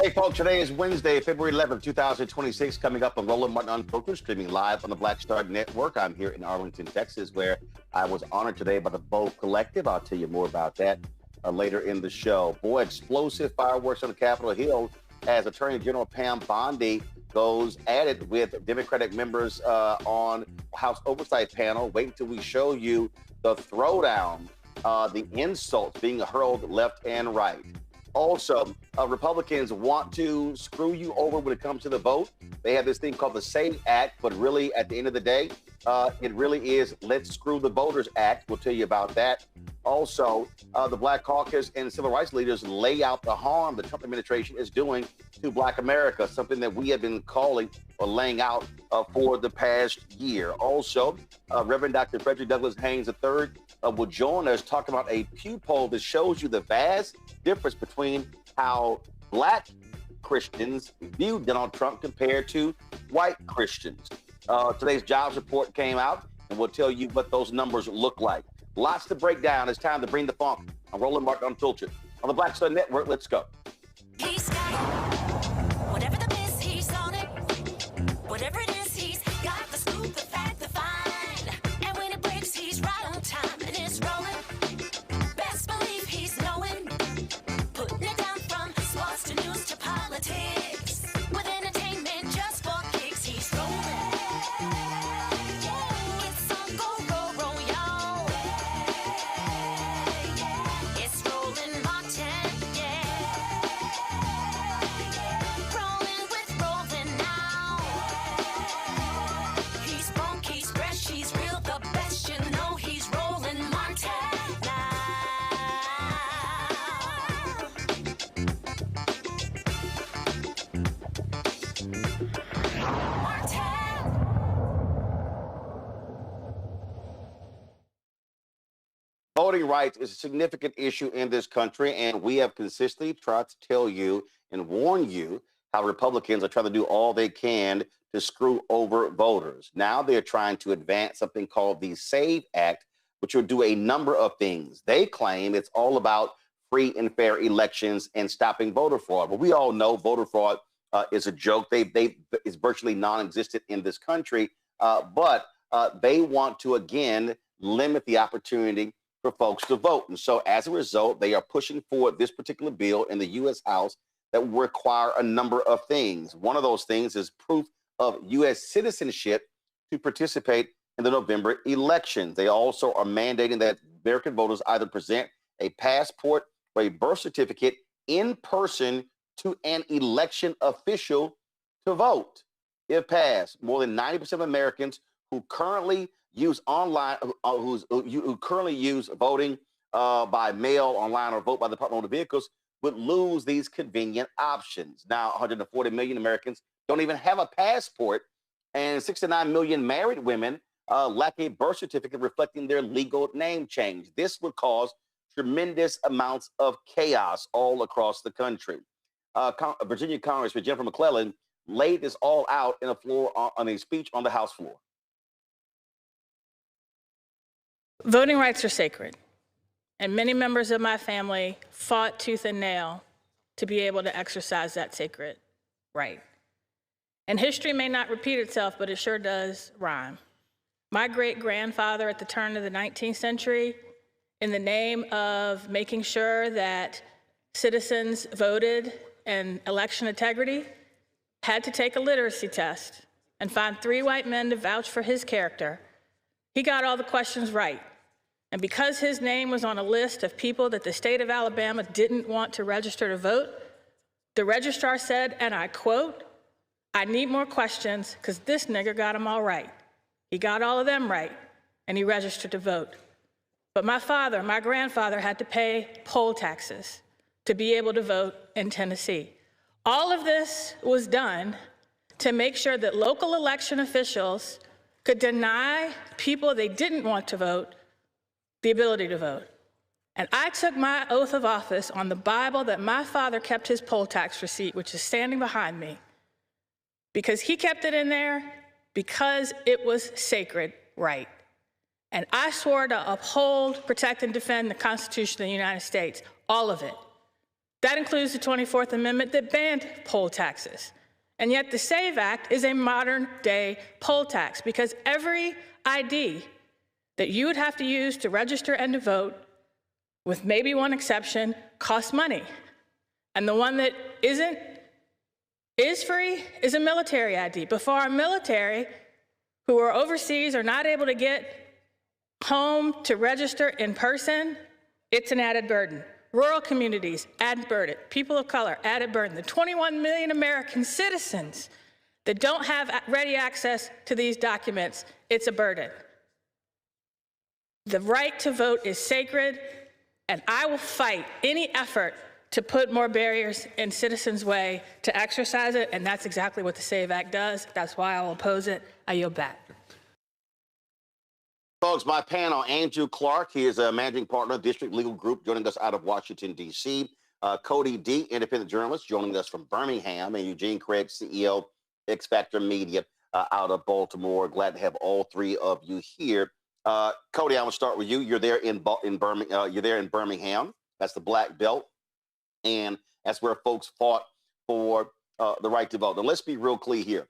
Hey, folks, today is Wednesday, February 11th, 2026, coming up on Roland Martin Unfiltered, streaming live on the Black Star Network. I'm here in Arlington, Texas, where I was honored today by the Bold Collective. I'll tell you more about that later in the show. Boy, explosive fireworks on the Capitol Hill as Attorney General Pam Bondi goes at it with Democratic members on House Oversight panel. Wait until we show you the throwdown, the insults being hurled left and right. Also, Republicans want to screw you over when it comes to the vote. They have this thing called the SAVE Act, but really, at the end of the day, it really is Let's Screw the Voters Act. We'll tell you about that. Also, the Black Caucus and civil rights leaders lay out the harm the Trump administration is doing to Black America, something that we have been calling or laying out for the past year. Also, Reverend Dr. Frederick Douglass Haynes III will join us talking about a Pew poll that shows you the vast difference between how Black Christians view Donald Trump compared to white Christians. Today's jobs report came out, and we'll tell you what those numbers look like. Lots to break down. It's time to bring the funk. I'm Roland Martin Unfiltered on the Black Star Network. Let's go. He's got it. Whatever the miss, he's on it. Whatever it is, he's got the scoop, the fact, the find. And when it breaks, he's right on time and it's rolling. Best believe he's knowing. Putting it down from sports to news to politics. With entertainment just for kicks, he's rolling. It's on go, y'all. It's Roland Martin, yeah. Rolling with Roland now. He's funky, he's fresh, he's real, the best, you know he's Roland Martin now. Voting rights is a significant issue in this country, and we have consistently tried to tell you and warn you how Republicans are trying to do all they can to screw over voters. Now they're trying to advance something called the SAVE Act, which will do a number of things. They claim it's all about free and fair elections and stopping voter fraud. But we all know voter fraud is a joke. It's virtually non-existent in this country, but they want to, again, limit the opportunity for folks to vote. And so as a result, they are pushing forward this particular bill in the U.S. House that will require a number of things. One of those things is proof of U.S. citizenship to participate in the November elections. They also are mandating that American voters either present a passport or a birth certificate in person to an election official to vote. If passed, more than 90% of Americans who currently use online, who currently use voting by mail, online, or vote by the Department of Motor Vehicles would lose these convenient options. Now, 140 million Americans don't even have a passport, and 69 million married women lack a birth certificate reflecting their legal name change. This would cause tremendous amounts of chaos all across the country. Virginia Congressman Jennifer McClellan laid this all out on a speech on the House floor. Voting rights are sacred, and many members of my family fought tooth and nail to be able to exercise that sacred right. And history may not repeat itself, but it sure does rhyme. My great-grandfather at the turn of the 19th century, in the name of making sure that citizens voted and election integrity, had to take a literacy test and find 3 white men to vouch for his character. He got all the questions right. And because his name was on a list of people that the state of Alabama didn't want to register to vote, the registrar said, and I quote, "I need more questions because this nigger got them all right." He got all of them right, and he registered to vote. But my grandfather had to pay poll taxes to be able to vote in Tennessee. All of this was done to make sure that local election officials could deny people they didn't want to vote the ability to vote. And I took my oath of office on the Bible that my father kept his poll tax receipt, which is standing behind me, because he kept it in there because it was sacred right. And I swore to uphold, protect, and defend the Constitution of the United States, all of it. That includes the 24th Amendment that banned poll taxes. And yet the SAVE Act is a modern-day poll tax because every ID that you would have to use to register and to vote, with maybe one exception, costs money. And the one that is free is a military ID. But for our military who are overseas or not able to get home to register in person, it's an added burden. Rural communities, added burden. People of color, added burden. The 21 million American citizens that don't have ready access to these documents, it's a burden. The right to vote is sacred, and I will fight any effort to put more barriers in citizens' way to exercise it, and that's exactly what the SAVE Act does. That's why I'll oppose it. I yield back. Folks, my panel, Andrew Clark, he is a managing partner of District Legal Group, joining us out of Washington, D.C. Cody D, independent journalist, joining us from Birmingham, and Eugene Craig, CEO, X Factor Media, out of Baltimore. Glad to have all three of you here. Cody, I'm gonna start with you. You're there in Birmingham. That's the Black Belt, and that's where folks fought for the right to vote. Now, let's be real clear here.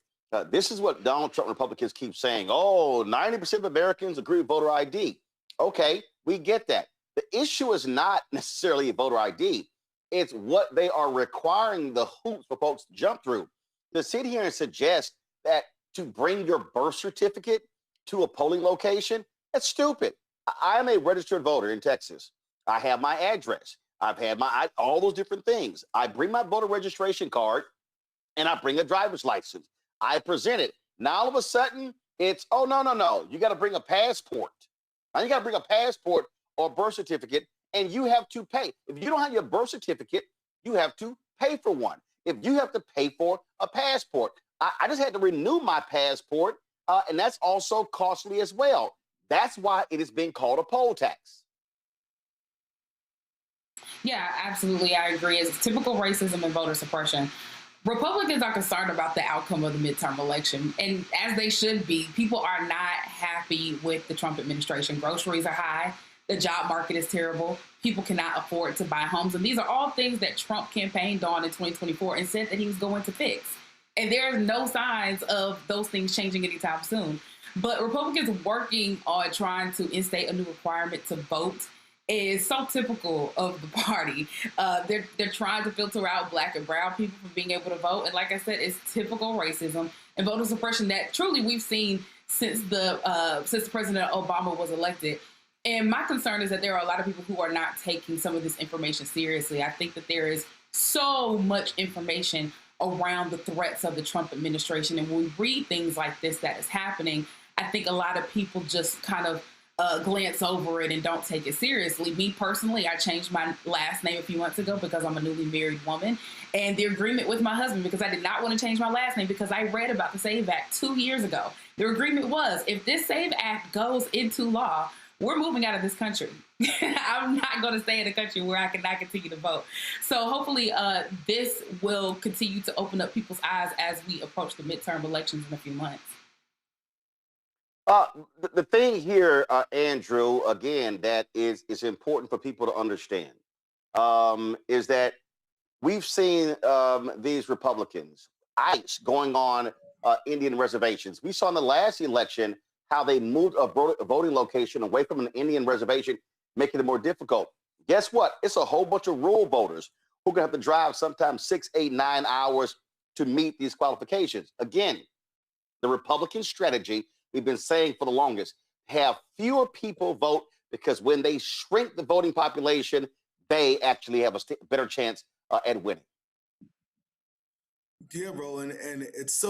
This is what Donald Trump Republicans keep saying. Oh, 90% of Americans agree with voter ID. Okay, we get that. The issue is not necessarily a voter ID. It's what they are requiring the hoops for folks to jump through. To sit here and suggest that to bring your birth certificate to a polling location, that's stupid. I am a registered voter in Texas. I have my address. I've had all those different things. I bring my voter registration card and I bring a driver's license. I present it. Now, all of a sudden, it's, oh, no. You got to bring a passport. Now, you got to bring a passport or birth certificate, and you have to pay. If you don't have your birth certificate, you have to pay for one. If you have to pay for a passport, I just had to renew my passport, and that's also costly as well. That's why it is being called a poll tax. Yeah, absolutely. I agree. It's typical racism and voter suppression. Republicans are concerned about the outcome of the midterm election, and as they should be. People are not happy with the Trump administration. Groceries are high. The job market is terrible. People cannot afford to buy homes. And these are all things that Trump campaigned on in 2024 and said that he was going to fix. And there are no signs of those things changing anytime soon. But Republicans working on trying to instate a new requirement to vote is so typical of the party. They're trying to filter out Black and brown people from being able to vote. And like I said, it's typical racism and voter suppression that truly we've seen since President Obama was elected. And my concern is that there are a lot of people who are not taking some of this information seriously. I think that there is so much information around the threats of the Trump administration. And when we read things like this that is happening, I think a lot of people just kind of glance over it and don't take it seriously. Me personally, I changed my last name a few months ago because I'm a newly married woman. And the agreement with my husband, because I did not want to change my last name because I read about the SAVE Act 2 years ago. The agreement was, if this SAVE Act goes into law, we're moving out of this country. I'm not going to stay in a country where I cannot continue to vote. So hopefully this will continue to open up people's eyes as we approach the midterm elections in a few months. The thing here, Andrew, again, that is important for people to understand is that we've seen these Republicans, ICE, going on Indian reservations. We saw in the last election how they moved a voting location away from an Indian reservation, making it more difficult. Guess what? It's a whole bunch of rural voters who are going to have to drive sometimes 6, 8, 9 hours to meet these qualifications. Again, the Republican strategy we've been saying for the longest, have fewer people vote because when they shrink the voting population, they actually have a better chance at winning. Yeah, Roland, and it's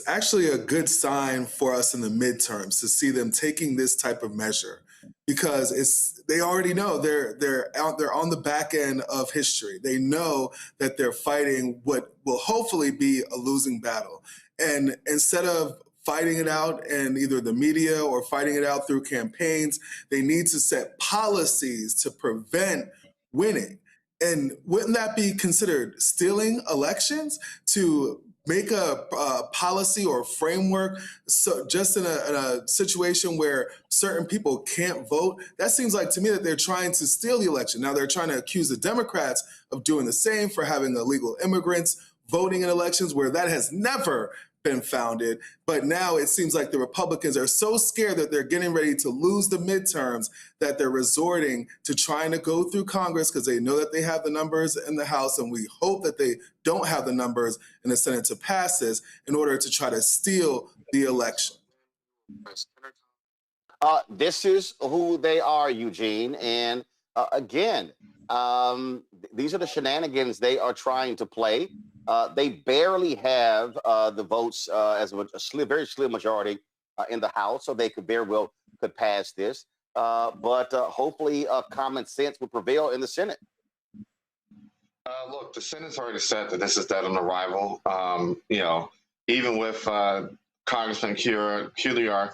actually a good sign for us in the midterms to see them taking this type of measure, because they already know they're on the back end of history. They know that they're fighting what will hopefully be a losing battle, and instead of fighting it out in either the media or fighting it out through campaigns, they need to set policies to prevent winning. And wouldn't that be considered stealing elections, to make a policy or framework so just in a situation where certain people can't vote. That seems like to me that they're trying to steal the election. Now they're trying to accuse the Democrats of doing the same for having illegal immigrants voting in elections where that has never been founded. But now it seems like the Republicans are so scared that they're getting ready to lose the midterms that they're resorting to trying to go through Congress because they know that they have the numbers in the House, and we hope that they don't have the numbers in the Senate to pass this in order to try to steal the election. This is who they are, Eugene. And again, these are the shenanigans they are trying to play. They barely have the votes as a very slim majority in the House, so they could very well could pass this. But hopefully common sense will prevail in the Senate. Look, the Senate's already said that this is dead on arrival. Even with Congressman Cuellar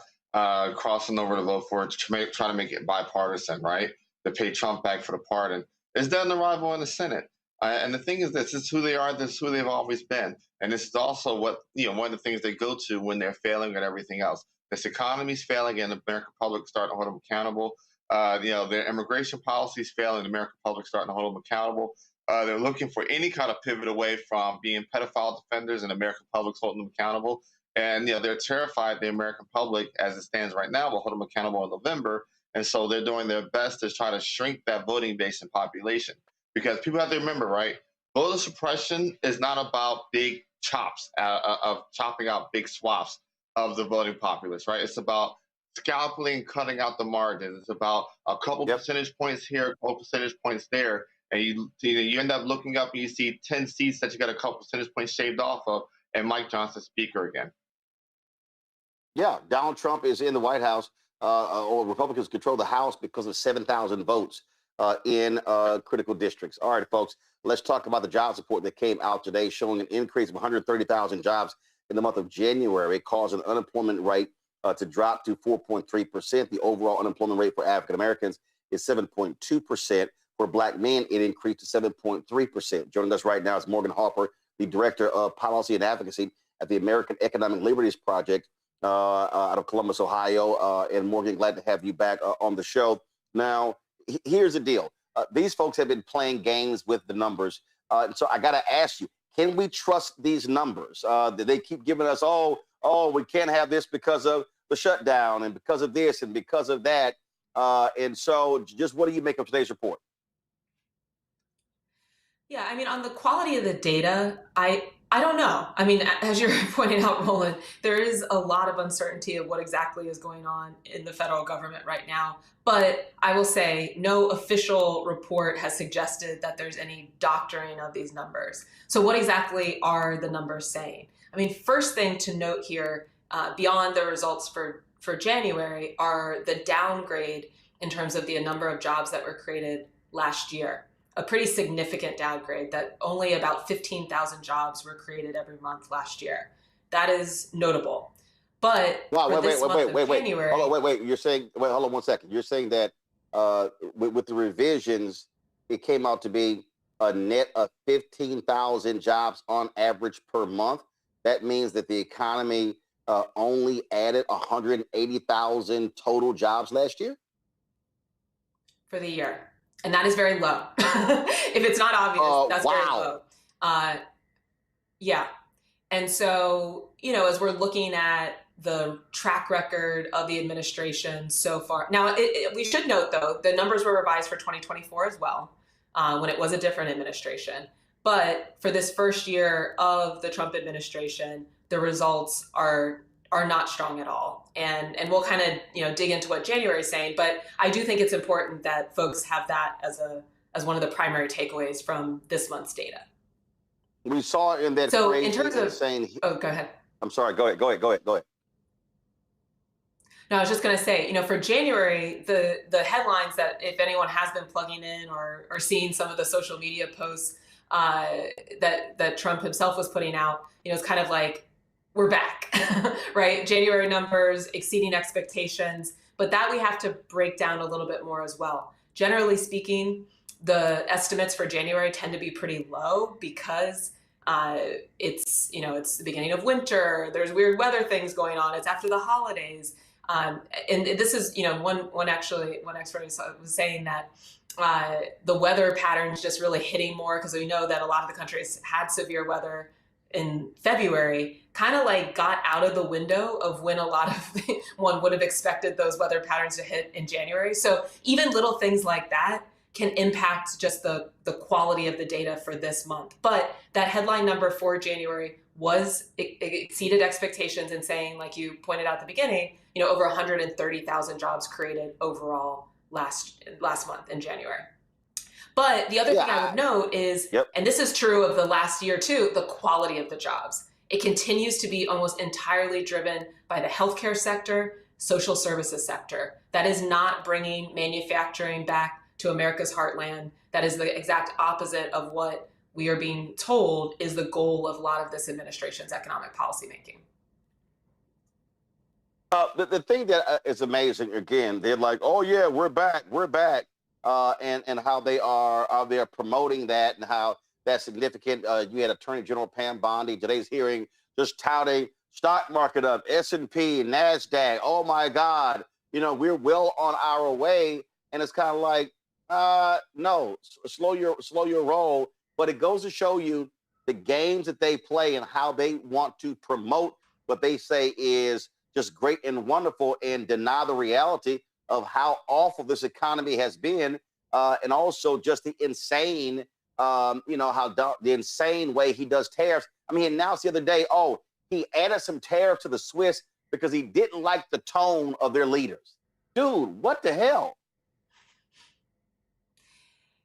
crossing over the vote for it to try to make it bipartisan, right? To pay Trump back for the pardon. It's dead on arrival in the Senate. And the thing is, this is who they are. This is who they've always been. And this is also what, one of the things they go to when they're failing at everything else. This economy's failing and the American public starting to hold them accountable. Their immigration policy is failing, the American public starting to hold them accountable. They're looking for any kind of pivot away from being pedophile defenders and the American public's holding them accountable. And, they're terrified the American public, as it stands right now, will hold them accountable in November. And so they're doing their best to try to shrink that voting base and population. Because people have to remember, right, voter suppression is not about big chops of chopping out big swaths of the voting populace, right? It's about scalping, cutting out the margins. It's about a couple percentage points here, a couple percentage points there. And you end up looking up and you see 10 seats that you got a couple percentage points shaved off of, and Mike Johnson's speaker again. Yeah, Donald Trump is in the White House, or Republicans control the House because of 7,000 votes in critical districts. All right, folks, let's talk about the jobs report that came out today showing an increase of 130,000 jobs in the month of January, causing the unemployment rate to drop to 4.3%. The overall unemployment rate for African Americans is 7.2%. For Black men, it increased to 7.3%. Joining us right now is Morgan Harper, the Director of Policy and Advocacy at the American Economic Liberties Project out of Columbus, Ohio. And Morgan, glad to have you back on the show. Now, here's the deal. These folks have been playing games with the numbers. So I got to ask you, can we trust these numbers? They keep giving us, we can't have this because of the shutdown and because of this and because of that. And so just what do you make of today's report? Yeah, I mean, on the quality of the data, I don't know. I mean, as you're pointing out, Roland, there is a lot of uncertainty of what exactly is going on in the federal government right now. But I will say no official report has suggested that there's any doctoring of these numbers. So what exactly are the numbers saying? I mean, first thing to note here, beyond the results for January, are the downgrade in terms of the number of jobs that were created last year. A pretty significant downgrade that only about 15,000 jobs were created every month last year. That is notable. But wait. You're saying, hold on 1 second. You're saying that with the revisions, it came out to be a net of 15,000 jobs on average per month. That means that the economy only added 180,000 total jobs last year? For the year. And that is very low. If it's not obvious, that's very low. Yeah. And so, as we're looking at the track record of the administration so far. Now, we should note, though, the numbers were revised for 2024 as well, when it was a different administration. But for this first year of the Trump administration, the results are not strong at all. And we'll kind of, dig into what January is saying, but I do think it's important that folks have that as one of the primary takeaways from this month's data. We saw in that. So in terms of saying, go ahead. I'm sorry. Go ahead. No, I was just going to say, for January, the headlines that if anyone has been plugging in or seeing some of the social media posts that Trump himself was putting out, it's kind of like, we're back, right? January numbers exceeding expectations, but that we have to break down a little bit more as well. Generally speaking, the estimates for January tend to be pretty low because It's the beginning of winter. There's weird weather things going on. It's after the holidays. And this is, one expert was saying that the weather patterns just really hitting more because we know that a lot of the countries had severe weather in February, kind of like got out of the window of when a lot of one would have expected those weather patterns to hit in January. So even little things like that can impact just the quality of the data for this month. But that headline number for January it exceeded expectations in saying, like you pointed out at the beginning, over 130,000 jobs created overall last month in January. But the other thing I would note is, and this is true of the last year too, the quality of the jobs. It continues to be almost entirely driven by the healthcare sector, social services sector. That is not bringing manufacturing back to America's heartland. That is the exact opposite of what we are being told is the goal of a lot of this administration's economic policymaking. The thing that is amazing, again, they're like, oh yeah, we're back. And how they're promoting that and how that's significant. You had Attorney General Pam Bondi today's hearing just touting stock market up, S&P, NASDAQ. Oh my God, we're well on our way. And it's kind of like, no, slow your roll. But it goes to show you the games that they play and how they want to promote what they say is just great and wonderful and deny the reality of how awful this economy has been, and also just the insane, the insane way he does tariffs. I mean, he announced the other day, he added some tariffs to the Swiss because he didn't like the tone of their leaders. Dude, what the hell?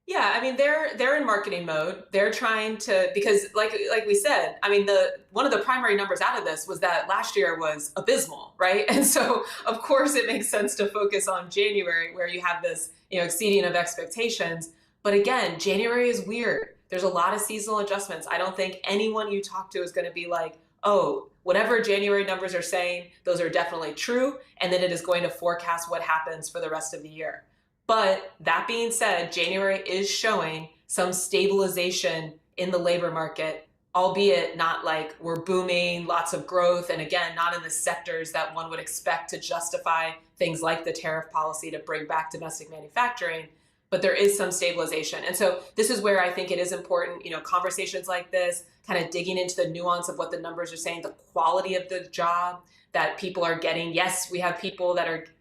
Yeah, I mean, they're in marketing mode. They're trying to, because like we said, I mean, one of the primary numbers out of this was that last year was abysmal, right? And so, of course, it makes sense to focus on January, where you have this, exceeding of expectations. But again, January is weird. There's a lot of seasonal adjustments. I don't think anyone you talk to is going to be like, oh, whatever January numbers are saying, those are definitely true, and then it is going to forecast what happens for the rest of the year. But that being said, January is showing some stabilization in the labor market, albeit not like we're booming, lots of growth, and again, not in the sectors that one would expect to justify things like the tariff policy to bring back domestic manufacturing, but there is some stabilization. And so this is where I think it is important, conversations like this, kind of digging into the nuance of what the numbers are saying, the quality of the job that people are getting. Yes, we have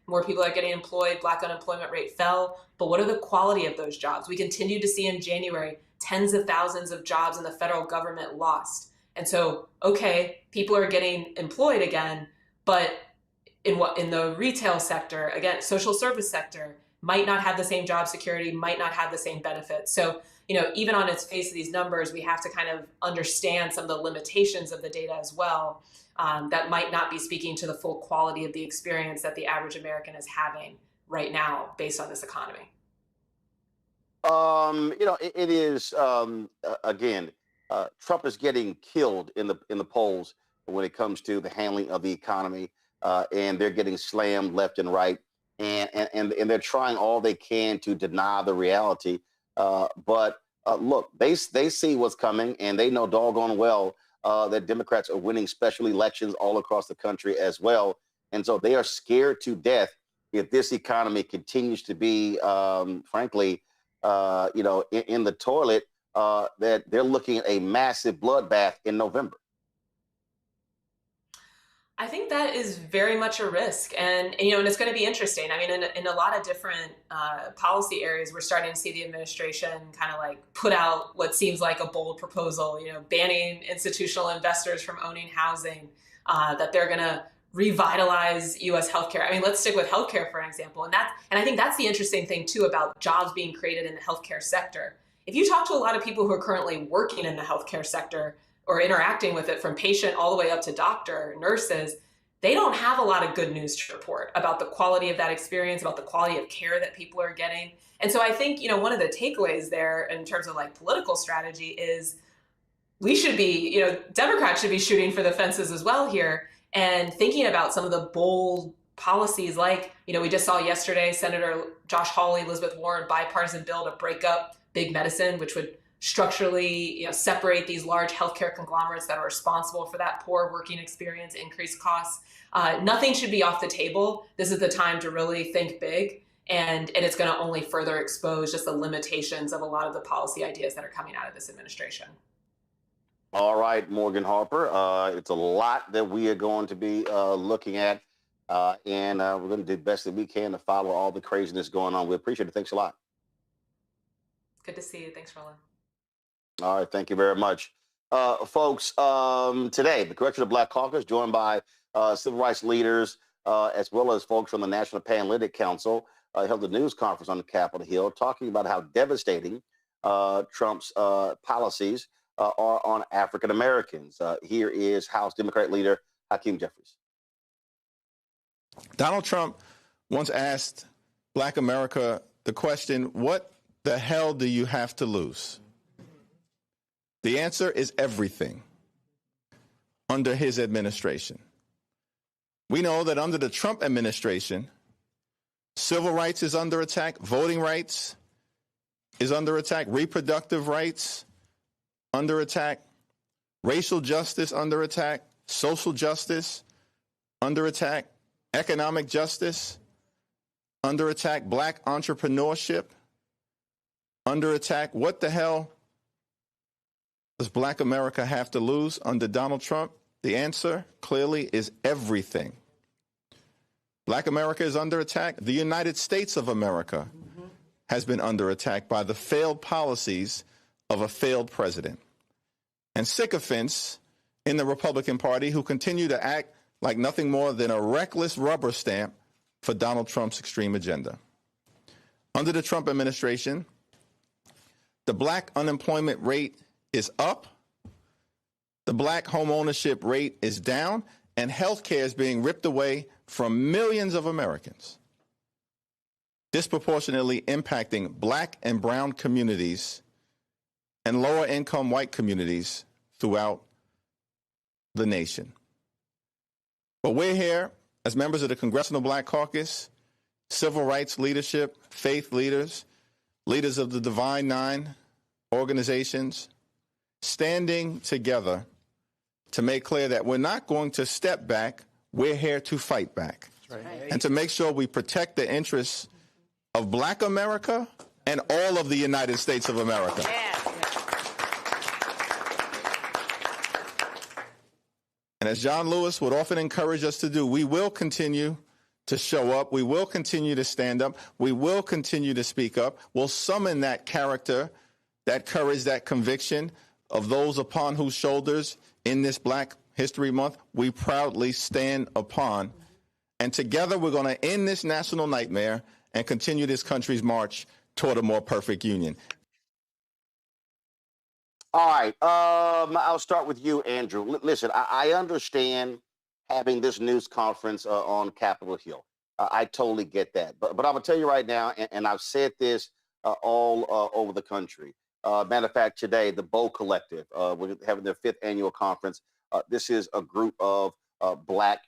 more people are getting employed, Black unemployment rate fell, but what are the quality of those jobs? We continue to see in January, tens of thousands of jobs in the federal government lost. And so, okay, people are getting employed again, but in the retail sector, again, social service sector, might not have the same job security, might not have the same benefits. So, even on its face of these numbers, we have to kind of understand some of the limitations of the data as well. That might not be speaking to the full quality of the experience that the average American is having right now based on this economy. It is again, Trump is getting killed in the polls when it comes to the handling of the economy, and they're getting slammed left and right, and they're trying all they can to deny the reality. But look, they see what's coming, and they know doggone well that Democrats are winning special elections all across the country as well. And so they are scared to death if this economy continues to be, frankly, in the toilet, that they're looking at a massive bloodbath in November. I think that is very much a risk. And it's going to be interesting. I mean, in a lot of different policy areas, we're starting to see the administration kind of like put out what seems like a bold proposal, banning institutional investors from owning housing, that they're going to revitalize U.S. healthcare. I mean, let's stick with healthcare for an example. And I think that's the interesting thing too about jobs being created in the healthcare sector. If you talk to a lot of people who are currently working in the healthcare sector or interacting with it, from patient all the way up to doctor, nurses, they don't have a lot of good news to report about the quality of that experience, about the quality of care that people are getting. And so I think, one of the takeaways there in terms of like political strategy is we should be, Democrats should be shooting for the fences as well here and thinking about some of the bold policies like, we just saw yesterday, Senator Josh Hawley, Elizabeth Warren, bipartisan bill to break up big medicine, which would structurally, separate these large healthcare conglomerates that are responsible for that poor working experience, increased costs. Nothing should be off the table. This is the time to really think big, and it's going to only further expose just the limitations of a lot of the policy ideas that are coming out of this administration. All right, Morgan Harper. It's a lot that we are going to be looking at, and we're going to do the best that we can to follow all the craziness going on. We appreciate it. Thanks a lot. Good to see you. Thanks, Roland. All right, thank you very much. Folks, today, the Congressional Black Caucus, joined by civil rights leaders, as well as folks from the National Panhellenic Council, held a news conference on the Capitol Hill talking about how devastating Trump's policies are on African Americans. Here is House Democrat leader Hakeem Jeffries. Donald Trump once asked Black America the question, what the hell do you have to lose? The answer is everything under his administration. We know that under the Trump administration, civil rights is under attack, voting rights is under attack, reproductive rights under attack, racial justice under attack, social justice under attack, economic justice under attack, Black entrepreneurship under attack. What the hell does Black America have to lose under Donald Trump? The answer clearly is everything. Black America is under attack. The United States of America has been under attack by the failed policies of a failed president. And sycophants in the Republican Party who continue to act like nothing more than a reckless rubber stamp for Donald Trump's extreme agenda. Under the Trump administration, the Black unemployment rate is up, the Black home ownership rate is down, and health care is being ripped away from millions of Americans, disproportionately impacting Black and brown communities and lower income white communities throughout the nation. But we're here as members of the Congressional Black Caucus, civil rights leadership, faith leaders, leaders of the Divine Nine organizations, standing together to make clear that we're not going to step back, we're here to fight back. That's right. And to make sure we protect the interests of Black America and all of the United States of America. Yeah. And as John Lewis would often encourage us to do, we will continue to show up. We will continue to stand up. We will continue to speak up. We'll summon that character, that courage, that conviction of those upon whose shoulders in this Black History Month we proudly stand upon. And together we're going to end this national nightmare and continue this country's march toward a more perfect union. All right. I'll start with you, Andrew. Listen, I understand having this news conference on Capitol Hill. I totally get that. But I'm going to tell you right now, and I've said this all over the country. Matter of fact, today, the Bow Collective, we're having their 5th annual conference. This is a group of Black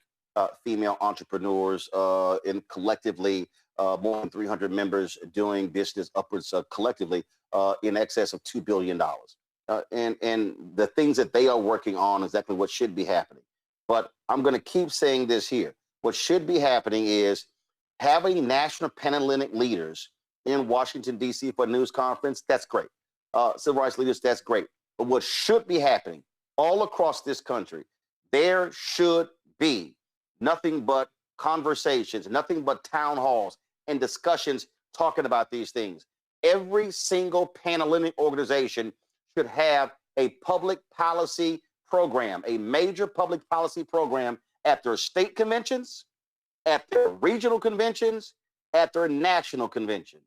female entrepreneurs and collectively more than 300 members doing business upwards collectively in excess of $2 billion. And the things that they are working on is exactly what should be happening. But I'm going to keep saying this here. What should be happening is having national Panhellenic leaders in Washington, D.C. for a news conference. That's great. Civil rights leaders, that's great. But what should be happening all across this country, there should be nothing but conversations, nothing but town halls and discussions talking about these things. Every single Panhellenic organization should have a public policy program, a major public policy program at their state conventions, at their regional conventions, at their national conventions.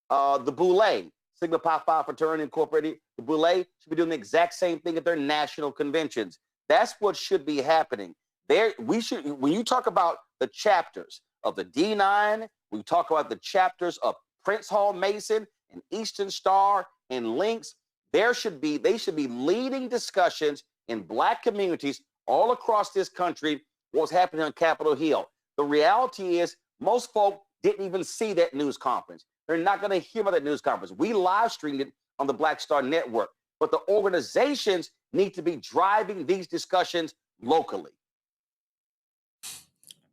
The Boulay, Sigma Pi Phi Fraternity Incorporated, the Boulay should be doing the exact same thing at their national conventions. That's what should be happening. When you talk about the chapters of the D9, we talk about the chapters of Prince Hall Mason and Eastern Star and Links. They should be leading discussions in Black communities all across this country, what's happening on Capitol Hill. The reality is most folk didn't even see that news conference. They're not going to hear about that news conference. We live streamed it on the Black Star Network. but the organizations need to be driving these discussions locally.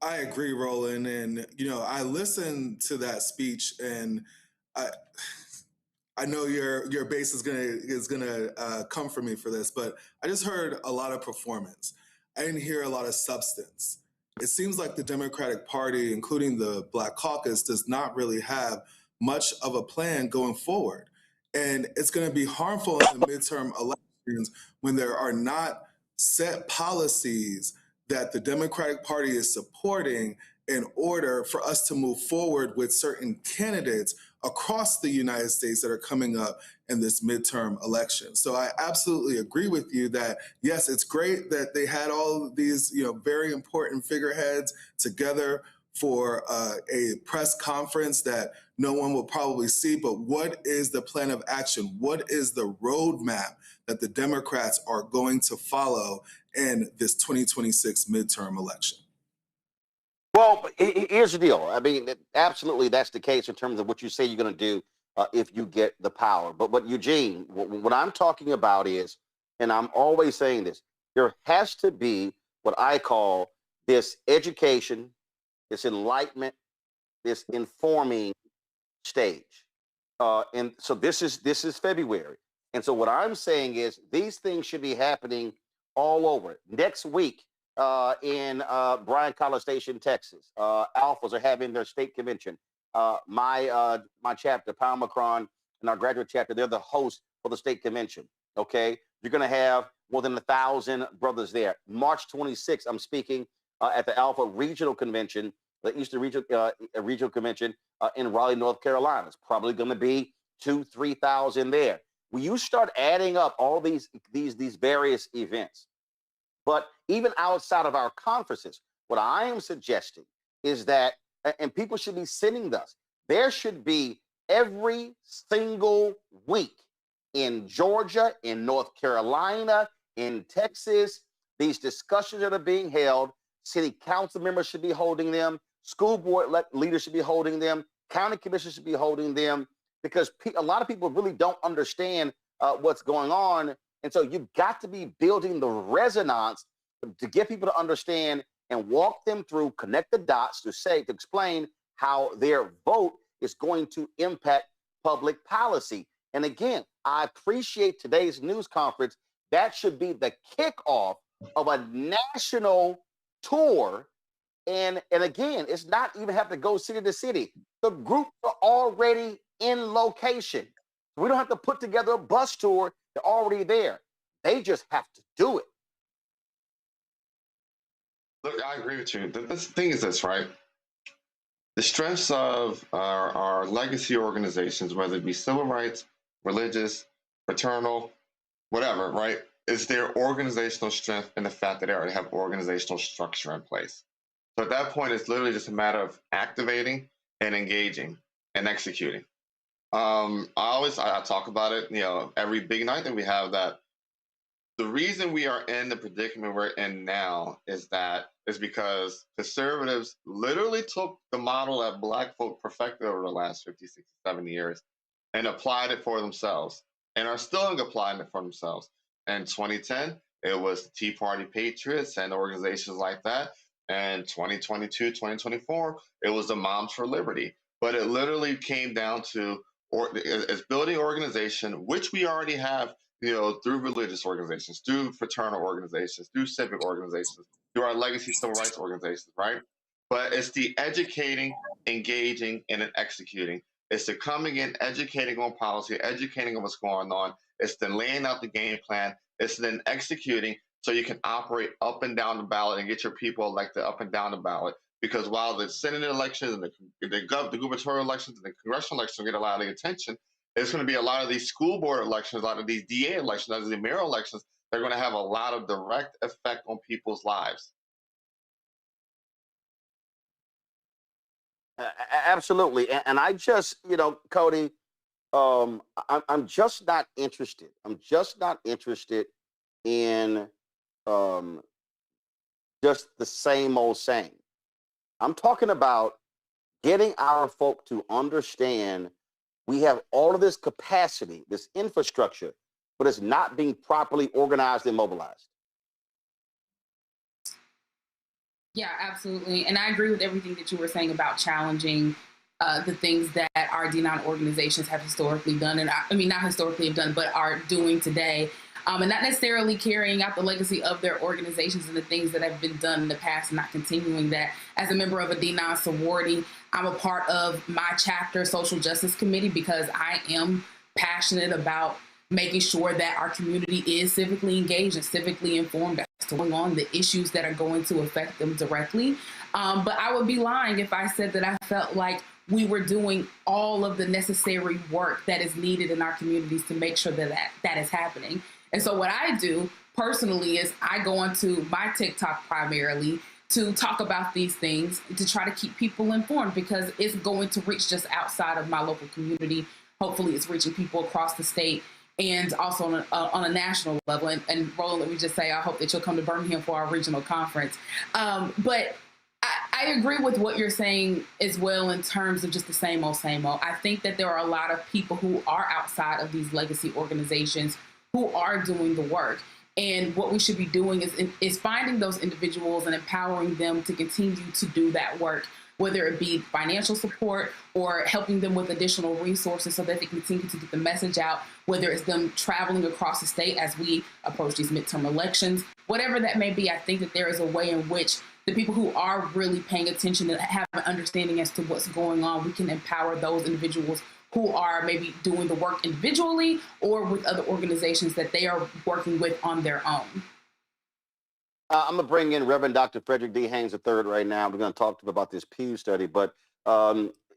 I agree, Roland. And, I listened to that speech, and I know your base is gonna come for me for this, but I just heard a lot of performance. I didn't hear a lot of substance. It seems like the Democratic Party, including the Black Caucus, does not really have much of a plan going forward. And it's going to be harmful in the midterm elections when there are not set policies that the Democratic Party is supporting in order for us to move forward with certain candidates across the United States that are coming up in this midterm election. So I absolutely agree with you that, yes, it's great that they had all of these, very important figureheads together for a press conference that no one will probably see. But what is the plan of action? What is the roadmap that the Democrats are going to follow in this 2026 midterm election? Well, here's the deal. I mean, absolutely, that's the case in terms of what you say you're going to do if you get the power. But Eugene, what I'm talking about is, and I'm always saying this, there has to be what I call this education, this enlightenment, this informing stage. And so this is February. And so what I'm saying is these things should be happening all over. Next week, in Bryan College Station, Texas. Alphas are having their state convention. My chapter, Pam Bondi, and our graduate chapter, they're the host for the state convention. Okay, you're going to have more than 1,000 brothers there. March 26th, I'm speaking at the Alpha Regional Convention, the Eastern Regional Convention in Raleigh, North Carolina. It's probably going to be 2,000-3,000 there. When you start adding up all these various events, but even outside of our conferences, what I am suggesting is that, and people should be sending us, there should be every single week in Georgia, in North Carolina, in Texas, these discussions that are being held. City council members should be holding them. School board leaders should be holding them. County commissioners should be holding them, because a lot of people really don't understand what's going on. And so you've got to be building the resonance to get people to understand and walk them through, connect the dots to explain how their vote is going to impact public policy. And again, I appreciate today's news conference. That should be the kickoff of a national tour. And again, it's not even have to go city to city. The groups are already in location. We don't have to put together a bus tour. They're already there. They just have to do it. Look, I agree with you. The thing is this, right? The strengths of our legacy organizations, whether it be civil rights, religious, fraternal, whatever, right, is their organizational strength and the fact that they already have organizational structure in place. So at that point, it's literally just a matter of activating and engaging and executing. I talk about it, every big night that we have, that the reason we are in the predicament we're in now is because conservatives literally took the model that Black folk perfected over the last 50, 60, 70 years and applied it for themselves, and are still applying it for themselves. In 2010, it was the Tea Party Patriots and organizations like that. And 2022, 2024, it was the Moms for Liberty. But it literally came down to it's building organization, which we already have, through religious organizations, through fraternal organizations, through civic organizations, through our legacy civil rights organizations, right? But it's the educating, engaging, and then executing. It's the coming in, educating on policy, educating on what's going on. It's then laying out the game plan. It's then executing so you can operate up and down the ballot and get your people elected up and down the ballot. Because while the Senate elections and the gubernatorial elections and the congressional elections get a lot of attention, there's going to be a lot of these school board elections, a lot of these DA elections, a lot of these mayoral elections. They're going to have a lot of direct effect on people's lives. Absolutely. And I just, Cody, I'm just not interested. I'm just not interested in just the same old same. I'm talking about getting our folk to understand we have all of this capacity, this infrastructure. but it's not being properly organized and mobilized. Yeah, absolutely. And I agree with everything that you were saying about challenging the things that our D9 organizations have historically done. And I mean, not historically have done, but are doing today. And not necessarily carrying out the legacy of their organizations and the things that have been done in the past and not continuing that. As a member of a D9 sorority, I'm a part of my chapter social justice committee because I am passionate about making sure that our community is civically engaged and civically informed as to what's going on, the issues that are going to affect them directly. But I would be lying if I said that I felt like we were doing all of the necessary work that is needed in our communities to make sure that that is happening. And so what I do personally is I go onto my TikTok primarily to talk about these things, to try to keep people informed, because it's going to reach just outside of my local community. Hopefully it's reaching people across the state and also on a national level. And Roland, let me just say, I hope that you'll come to Birmingham for our regional conference. But I agree with what you're saying as well in terms of just the same old, same old. I think that there are a lot of people who are outside of these legacy organizations who are doing the work. And what we should be doing is finding those individuals and empowering them to continue to do that work, whether it be financial support or helping them with additional resources so that they continue to get the message out, whether it's them traveling across the state as we approach these midterm elections, whatever that may be. I think that there is a way in which the people who are really paying attention and have an understanding as to what's going on, we can empower those individuals who are maybe doing the work individually or with other organizations that they are working with on their own. I'm going to bring in Reverend Dr. Frederick D. Haynes III right now. We're going to talk to him about this Pew study, but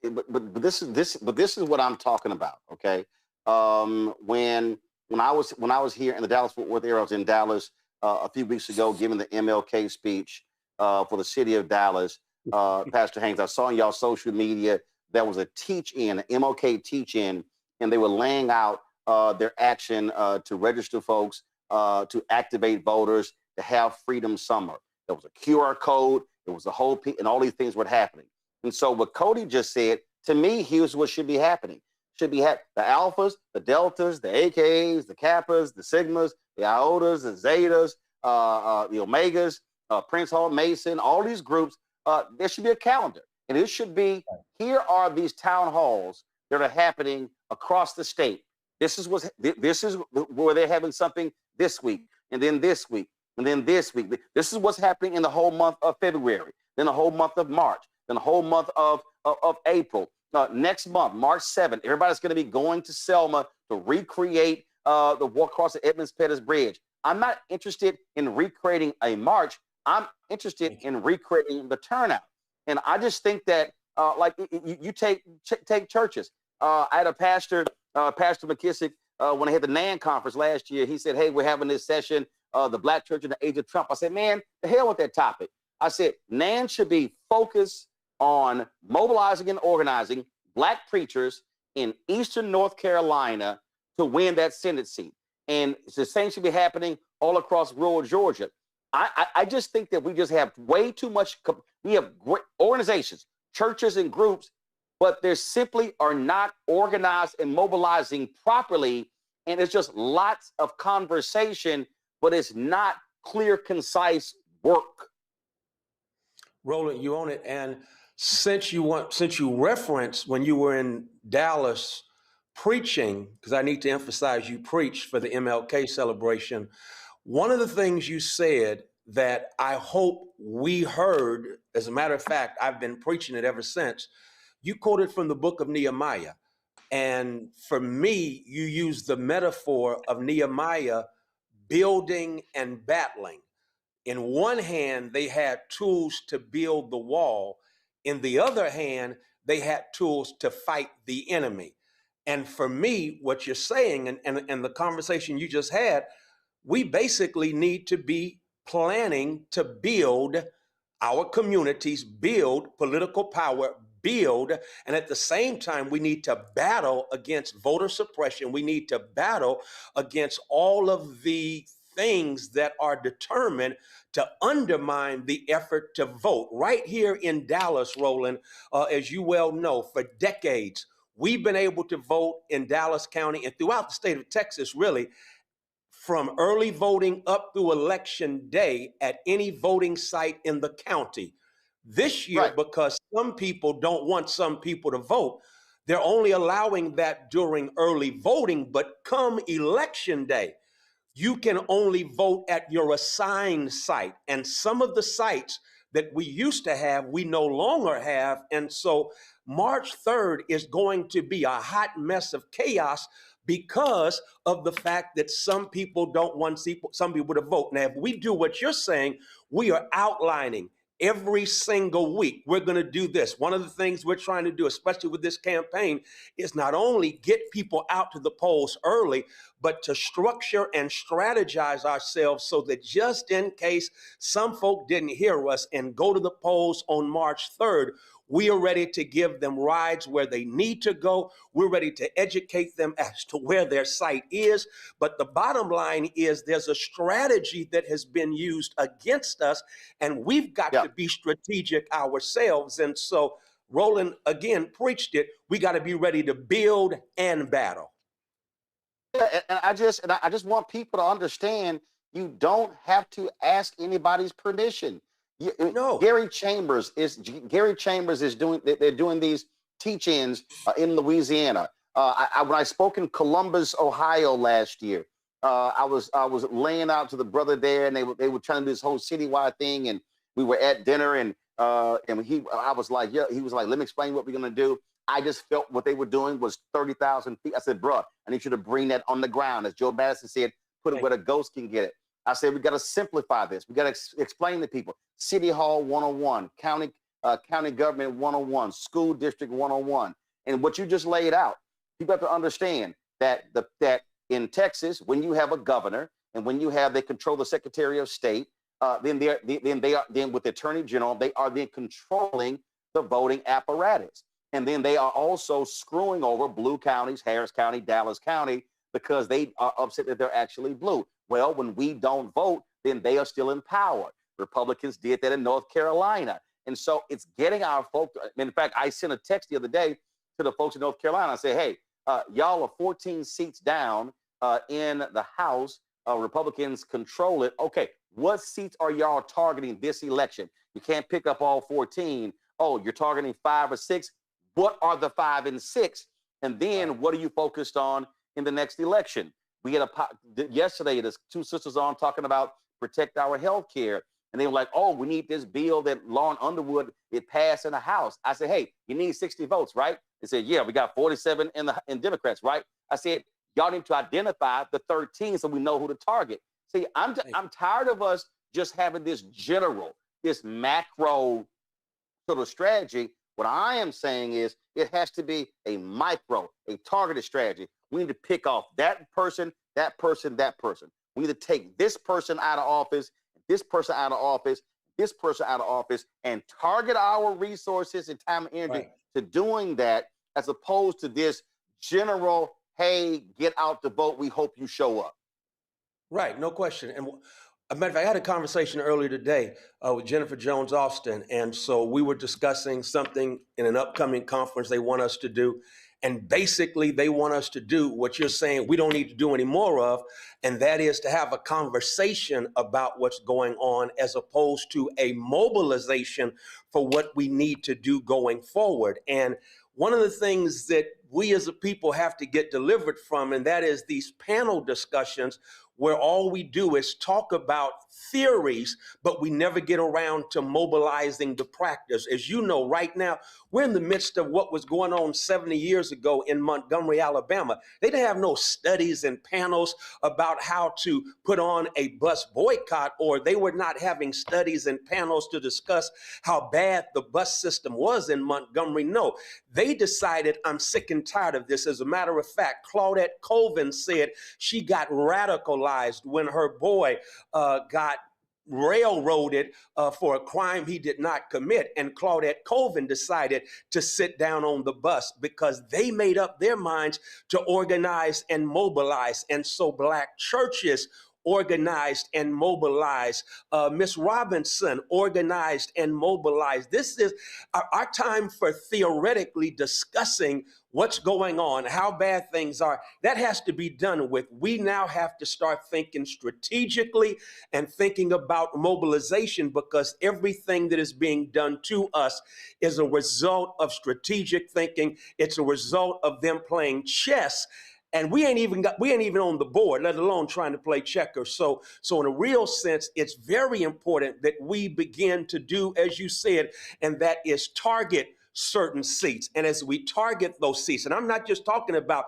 this is what I'm talking about. Okay, when I was here in the Dallas-Fort Worth area, I was in Dallas a few weeks ago, giving the MLK speech for the city of Dallas. Pastor Haynes, I saw on y'all social media there was a teach-in, an MLK teach-in, and they were laying out their action to register folks, to activate voters, to have Freedom Summer. There was a QR code, there was a whole and all these things were happening. And so what Cody just said, to me, here's what should be happening. Should be the alphas, the deltas, the AKs, the kappas, the sigmas, the iotas, the zetas, the omegas, Prince Hall Mason, all these groups. There should be a calendar. And it should be, here are these town halls that are happening across the state. This is where they're having something this week, and then this week, and then this week. This is what's happening in the whole month of February, then the whole month of March, then the whole month of April. Next month, March 7th, everybody's going to be going to Selma to recreate the walk across the Edmonds Pettus Bridge. I'm not interested in recreating a march. I'm interested in recreating the turnout. And I just think that, like, you take churches. I had a pastor, Pastor McKissick, when I had the NAN conference last year, he said, hey, we're having this session, the Black Church in the Age of Trump. I said, man, the hell with that topic. I said, NAN should be focused on mobilizing and organizing Black preachers in Eastern North Carolina to win that Senate seat. And the same should be happening all across rural Georgia. I just think that we just have way too much. We have great organizations, churches and groups, but they simply are not organized and mobilizing properly. And it's just lots of conversation, but it's not clear, concise work. Roland, you own it. And since you referenced when you were in Dallas preaching, because I need to emphasize you preached for the MLK celebration, one of the things you said that I hope we heard, as a matter of fact, I've been preaching it ever since, you quoted from the book of Nehemiah. And for me, you used the metaphor of Nehemiah building and battling. In one hand, they had tools to build the wall. In the other hand, they had tools to fight the enemy. And for me, what you're saying and the conversation you just had, we basically need to be planning to build our communities, build political power, build, and at the same time, we need to battle against voter suppression. We need to battle against all of the things that are determined to undermine the effort to vote. Right here in Dallas, Roland, as you well know, for decades, we've been able to vote in Dallas County and throughout the state of Texas, really, from early voting up through election day at any voting site in the county. This year, Right. because some people don't want some people to vote, they're only allowing that during early voting, but come election day, you can only vote at your assigned site. And some of the sites that we used to have, we no longer have. And so March 3rd is going to be a hot mess of chaos because of the fact that some people don't want some people to vote. Now, if we do what you're saying, we are outlining every single week, we're going to do this. One of the things we're trying to do, especially with this campaign, is not only get people out to the polls early, but to structure and strategize ourselves so that just in case some folk didn't hear us and go to the polls on March 3rd, we are ready to give them rides where they need to go. We're ready to educate them as to where their site is. But the bottom line is there's a strategy that has been used against us, and we've got to be strategic ourselves. And so Roland, again, preached it. We got to be ready to build and battle. Yeah, and I just want people to understand you don't have to ask anybody's permission. No. Gary Chambers is doing. They're doing these teach-ins in Louisiana. When I spoke in Columbus, Ohio last year, I was laying out to the brother there, and they were trying to do this whole citywide thing, and we were at dinner, and I was like, yeah, he was like, let me explain what we're gonna do. I just felt what they were doing was 30,000 feet. I said, bro, I need you to bring that on the ground, as Joe Madison said, put it where the ghost can get it. I said, we got to simplify this. We got to explain to people. City Hall 101, county government 101, school district 101. And what you just laid out, people have to understand that in Texas, when you have a governor and when they control the Secretary of State, then with the Attorney General, they are then controlling the voting apparatus. And then they are also screwing over blue counties, Harris County, Dallas County, because they are upset that they're actually blue. Well, when we don't vote, then they are still in power. Republicans did that in North Carolina. And so it's getting our folks. In fact, I sent a text the other day to the folks in North Carolina. I said, hey, y'all are 14 seats down in the House. Republicans control it. Okay, what seats are y'all targeting this election? You can't pick up all 14. Oh, you're targeting 5 or 6. What are the 5 and 6? And then what are you focused on in the next election? We had yesterday, there's 2 sisters on talking about protect our health care. And they were like, oh, we need this bill that Lauren Underwood, it passed in the House. I said, hey, you need 60 votes, right? They said, yeah, we got 47 in Democrats, right? I said, y'all need to identify the 13 so we know who to target. See, I'm tired of us just having this macro sort of strategy. What I am saying is it has to be a targeted strategy. We need to pick off that person, that person, that person. We need to take this person out of office, this person out of office, this person out of office, and target our resources and time and energy to doing that, as opposed to this general, hey, get out the vote, we hope you show up. Right, no question. And a matter of fact, I had a conversation earlier today with Jennifer Jones Austin, and so we were discussing something in an upcoming conference they want us to do. And basically, they want us to do what you're saying we don't need to do any more of, and that is to have a conversation about what's going on as opposed to a mobilization for what we need to do going forward. And one of the things that we as a people have to get delivered from, and that is these panel discussions where all we do is talk about theories, but we never get around to mobilizing the practice. As you know, right now, we're in the midst of what was going on 70 years ago in Montgomery, Alabama. They didn't have no studies and panels about how to put on a bus boycott, or they were not having studies and panels to discuss how bad the bus system was in Montgomery. No, they decided, I'm sick and tired of this. As a matter of fact, Claudette Colvin said she got radicalized when her boy got railroaded for a crime he did not commit. And Claudette Colvin decided to sit down on the bus because they made up their minds to organize and mobilize. And so Black churches organized and mobilized. Miss Robinson organized and mobilized. This is our time for theoretically discussing what's going on, how bad things are. That has to be done with. We now have to start thinking strategically and thinking about mobilization, because everything that is being done to us is a result of strategic thinking. It's a result of them playing chess. And we ain't even on the board, let alone trying to play checkers. So in a real sense, it's very important that we begin to do, as you said, and that is target certain seats. And as we target those seats, and I'm not just talking about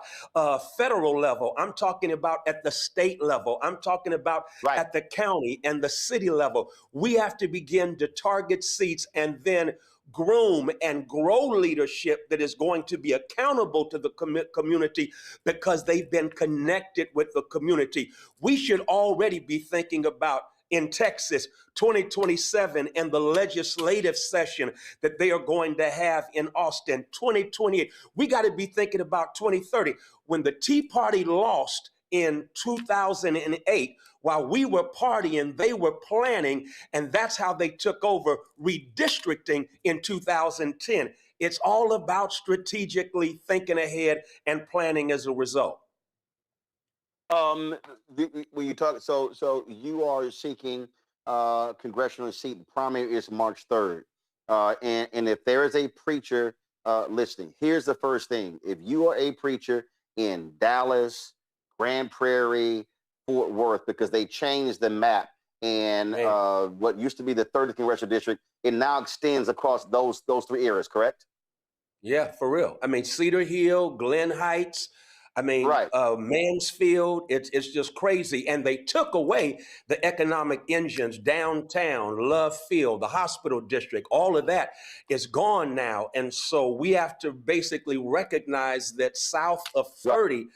federal level, I'm talking about at the state level, I'm talking about at the county and the city level, we have to begin to target seats and then groom and grow leadership that is going to be accountable to the community because they've been connected with the community. We should already be thinking about, in Texas, 2027 and the legislative session that they are going to have in Austin, 2028. We got to be thinking about 2030. When the Tea Party lost in 2008, while we were partying, they were planning, and that's how they took over redistricting in 2010. It's all about strategically thinking ahead and planning as a result. When you talk, so you are seeking congressional seat. The primary is March 3rd, and if there is a preacher listening, here's the first thing: if you are a preacher in Dallas, Grand Prairie, Fort Worth, because they changed the map, and what used to be the 30th congressional district, it now extends across those three areas. Correct? Yeah, for real. I mean, Cedar Hill, Glen Heights. I mean, Mansfield, it's just crazy. And they took away the economic engines downtown, Love Field, the hospital district, all of that is gone now. And so we have to basically recognize that south of 30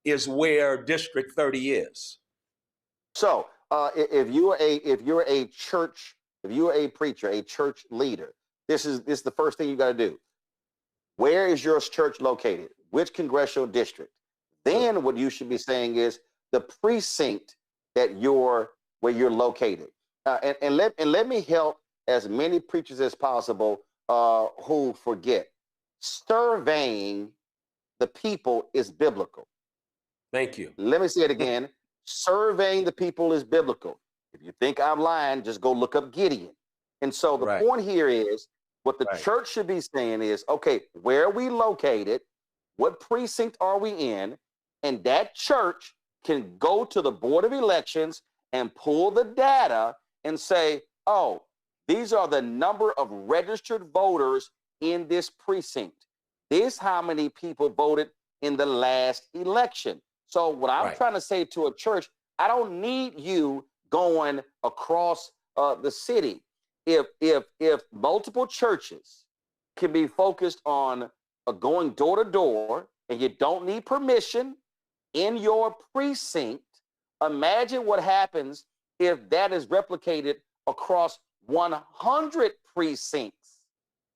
is where District 30 is. So if you're a preacher, a church leader, this is the first thing you got to do. Where is your church located? Which congressional district? Then what you should be saying is the precinct where you're located. And let me help as many preachers as possible who forget. Surveying the people is biblical. Thank you. Let me say it again. Surveying the people is biblical. If you think I'm lying, just go look up Gideon. And so the point here is, what the church should be saying is, okay, where are we located? What precinct are we in? And that church can go to the Board of Elections and pull the data and say, oh, these are the number of registered voters in this precinct. This how many people voted in the last election. So what I'm trying to say to a church, I don't need you going across the city. If multiple churches can be focused on going door to door, and you don't need permission in your precinct, imagine what happens if that is replicated across 100 precincts.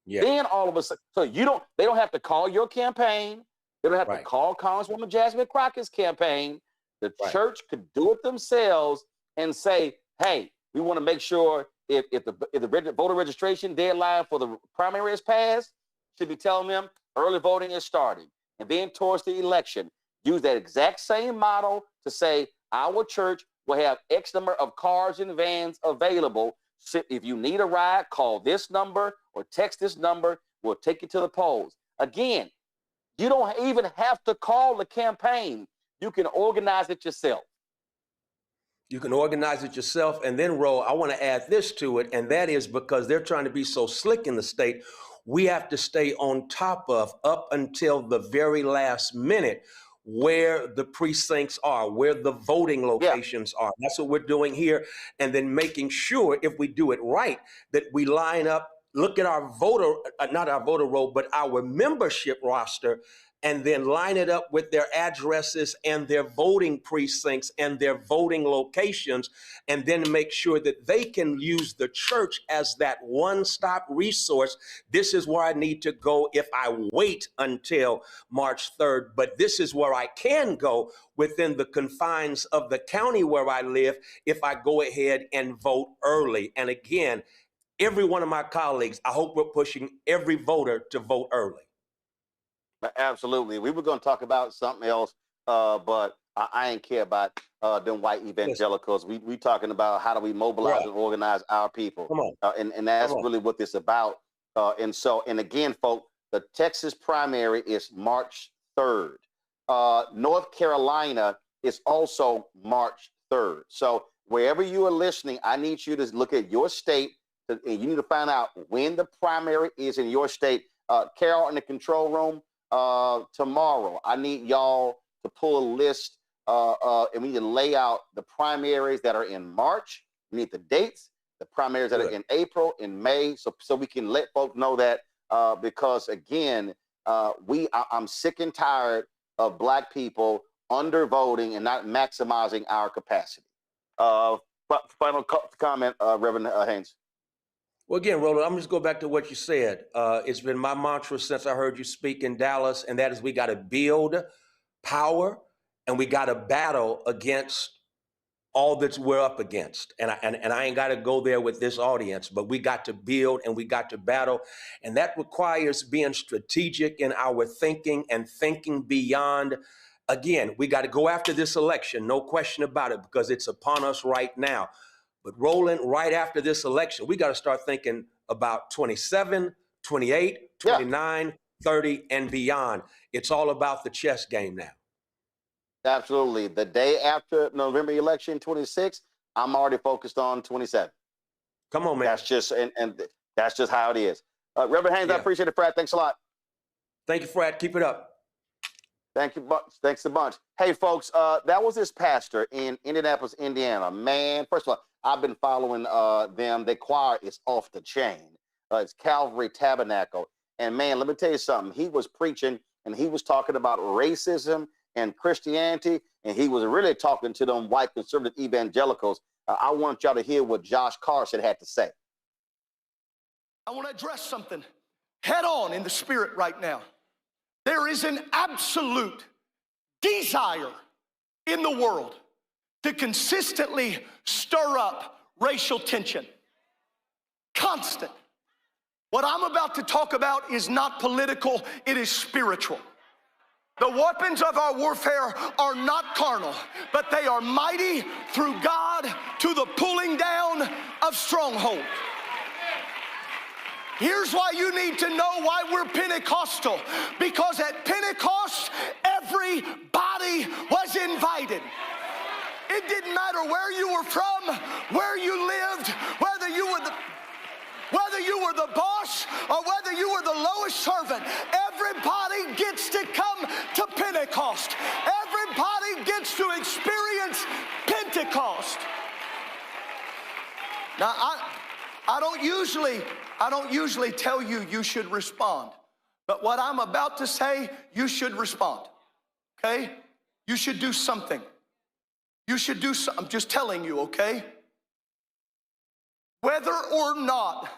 Then all of a sudden, they don't have to call your campaign. They don't have to call Congresswoman Jasmine Crockett's campaign. The church could do it themselves and say, hey, we want to make sure if the voter registration deadline for the primary is passed, should be telling them early voting is starting. And then towards the election, use that exact same model to say our church will have X number of cars and vans available. So if you need a ride, call this number or text this number. We'll take you to the polls. Again, you don't even have to call the campaign. You can organize it yourself. You can organize it yourself. And then, Ro, I want to add this to it, and that is because they're trying to be so slick in the state, we have to stay on top of up until the very last minute where the precincts are, where the voting locations are. That's what we're doing here. And then making sure, if we do it right, that we line up, look at our voter, not our voter roll, but our membership roster, and then line it up with their addresses and their voting precincts and their voting locations, and then make sure that they can use the church as that one-stop resource. This is where I need to go if I wait until March 3rd, but this is where I can go within the confines of the county where I live if I go ahead and vote early. And again, every one of my colleagues, I hope we're pushing every voter to vote early. Absolutely. We were going to talk about something else, but I ain't care about them white evangelicals. We talking about how do we mobilize and organize our people. Come on. And that's really what this is about. And again, folks, the Texas primary is March 3rd. North Carolina is also March 3rd. So wherever you are listening, I need you to look at your state, and you need to find out when the primary is in your state. Carol in the control room, tomorrow, I need y'all to pull a list and we need to lay out the primaries that are in March. We need the dates, the primaries that are in April, in May, so we can let folks know that because again, I'm sick and tired of Black people undervoting and not maximizing our capacity. But final comment, Reverend Haynes. Well, again, Roland, I'm just go back to what you said. It's been my mantra since I heard you speak in Dallas, and that is we got to build power and we got to battle against all that we're up against. And I ain't got to go there with this audience, but we got to build and we got to battle. And that requires being strategic in our thinking and thinking beyond. Again, we got to go after this election, no question about it, because it's upon us right now. But Roland, right after this election, we got to start thinking about 27, 28, 29, 30, and beyond. It's all about the chess game now. Absolutely. The day after November election, 26, I'm already focused on 27. Come on, man. That's just and that's just how it is. Reverend Haynes, I appreciate it, Fred. Thanks a lot. Thank you, Fred. Keep it up. Thank you. Thanks a bunch. Hey, folks, that was this pastor in Indianapolis, Indiana. Man, first of all, I've been following them. Their choir is off the chain. It's Calvary Tabernacle. And man, let me tell you something. He was preaching and he was talking about racism and Christianity, and he was really talking to them white conservative evangelicals. I want y'all to hear what Josh Carson had to say. I want to address something head on in the spirit right now. There is an absolute desire in the world to consistently stir up racial tension. Constant. What I'm about to talk about is not political, it is spiritual. The weapons of our warfare are not carnal, but they are mighty through God to the pulling down of strongholds. Here's why you need to know why we're Pentecostal. Because at Pentecost, everybody was invited. It didn't matter where you were from, where you lived, whether you were the boss or whether you were the lowest servant. Everybody gets to come to Pentecost. Everybody gets to experience Pentecost. Now, I don't usually tell you should respond. But what I'm about to say, you should respond. Okay? You should do something. You should do something. I'm just telling you, okay? Whether or not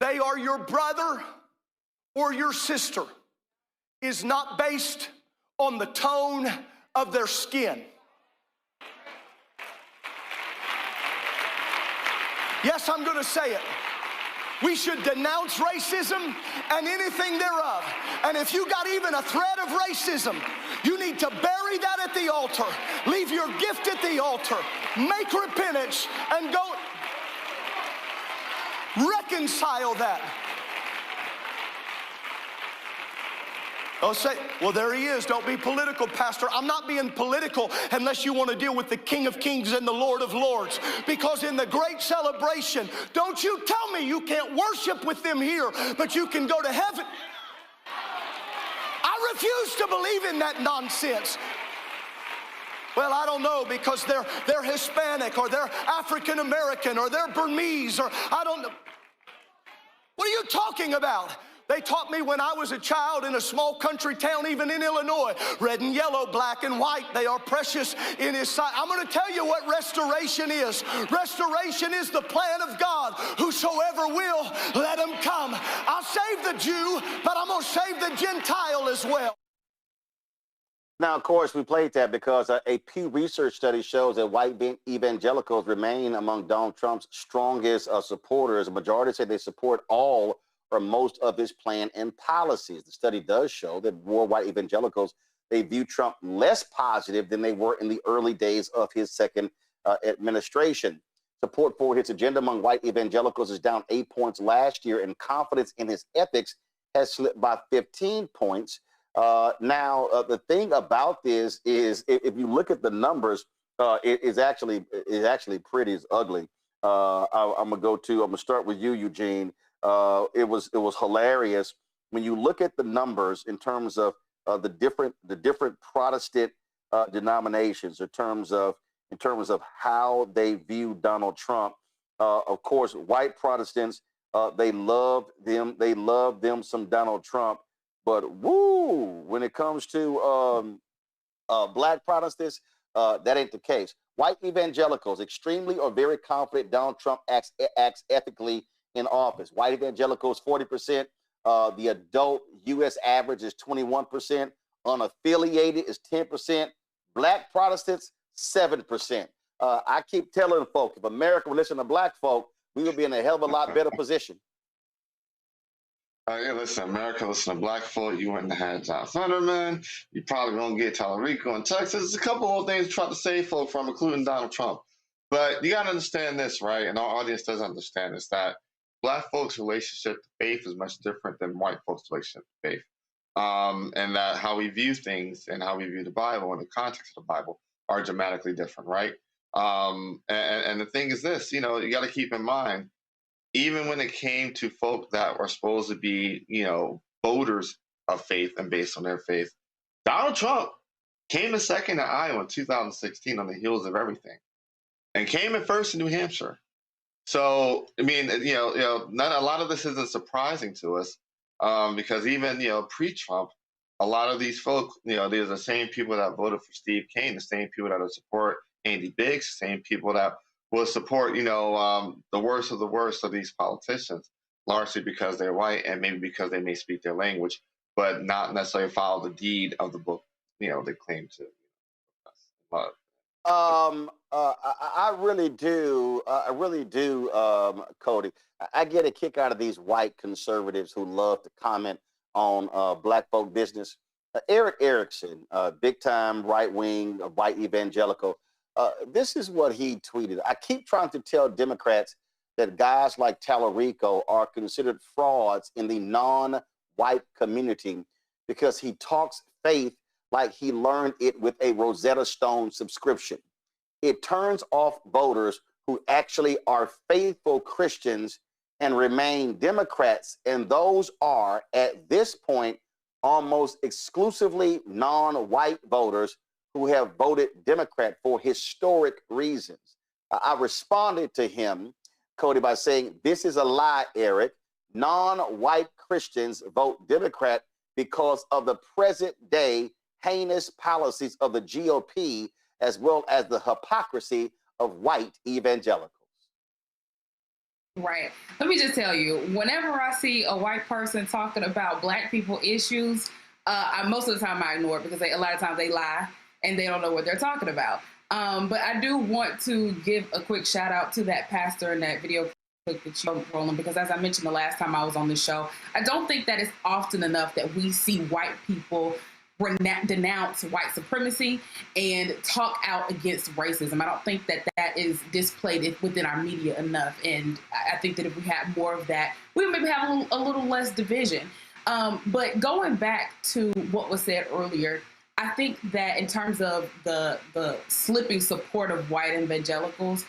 they are your brother or your sister is not based on the tone of their skin. Yes, I'm going to say it. We should denounce racism and anything thereof. And if you got even a thread of racism, you need to bury that at the altar. Leave your gift at the altar. Make repentance and go reconcile that. Don't say, well, there he is. Don't be political, Pastor. I'm not being political unless you want to deal with the King of Kings and the Lord of Lords. Because in the great celebration, don't you tell me you can't worship with them here, but you can go to heaven. I refuse to believe in that nonsense. Well, I don't know, because they're Hispanic or they're African American or they're Burmese or I don't know. What are you talking about? They taught me when I was a child in a small country town, even in Illinois, red and yellow, black and white, they are precious in His sight. I'm going to tell you what restoration is. Restoration is the plan of God. Whosoever will, let him come. I'll save the Jew, but I'm going to save the Gentile as well. Now, of course, we played that because a Pew Research study shows that white evangelicals remain among Donald Trump's strongest supporters. A majority say they support all for most of his plan and policies. The study does show that more white evangelicals, they view Trump less positive than they were in the early days of his second administration. Support for his agenda among white evangelicals is down 8 points last year, and confidence in his ethics has slipped by 15 points. Now, the thing about this is, if you look at the numbers, it is actually pretty ugly. I'm gonna start with you, Eugene. It was hilarious when you look at the numbers in terms of the different Protestant denominations in terms of how they view Donald Trump. Of course, white Protestants, they loved them some Donald Trump, but woo, when it comes to black Protestants, that ain't the case. White evangelicals, extremely or very confident Donald Trump acts ethically in office. White evangelicals, 40%. The adult U.S. average is 21%. Unaffiliated is 10%. Black Protestants, 7%. I keep telling folk, if America would listen to black folk, we would be in a hell of a lot better position. Yeah, listen, America, listen to black folk. You wouldn't have had John Fetterman. You probably won't get Tallarico in Texas. There's a couple of things to try to save folk from, including Donald Trump. But you got to understand this, right? And our audience doesn't understand this, that black folks' relationship to faith is much different than white folks' relationship to faith. And that how we view things and how we view the Bible and the context of the Bible are dramatically different, right? And the thing is this, you got to keep in mind, even when it came to folk that were supposed to be, voters of faith and based on their faith, Donald Trump came in second in Iowa in 2016 on the heels of everything, and came in first in New Hampshire. So, I mean, not a lot of this isn't surprising to us, because even, pre-Trump, a lot of these folk, they're the same people that voted for Steve Kaine, the same people that would support Andy Biggs, the same people that will support, the worst of the worst of these politicians, largely because they're white and maybe because they may speak their language, but not necessarily follow the deed of the book, they claim to love. I really do, Cody. I get a kick out of these white conservatives who love to comment on black folk business. Eric Erickson, big time right wing, white evangelical. This is what he tweeted. I keep trying to tell Democrats that guys like Tallarico are considered frauds in the non-white community because he talks faith like he learned it with a Rosetta Stone subscription. It turns off voters who actually are faithful Christians and remain Democrats, and those are, at this point, almost exclusively non-white voters who have voted Democrat for historic reasons. I responded to him, Cody, by saying, this is a lie, Eric. Non-white Christians vote Democrat because of the present day heinous policies of the GOP, as well as the hypocrisy of white evangelicals. Right. Let me just tell you, whenever I see a white person talking about black people issues, most of the time I ignore it because a lot of times they lie and they don't know what they're talking about. But I do want to give a quick shout out to that pastor in that video clip that you're rolling, because as I mentioned the last time I was on this show, I don't think that it's often enough that we see white people denounce white supremacy and talk out against racism. I don't think that that is displayed within our media enough. And I think that if we had more of that, we would maybe have a little less division. But going back to what was said earlier, I think that in terms of the slipping support of white evangelicals,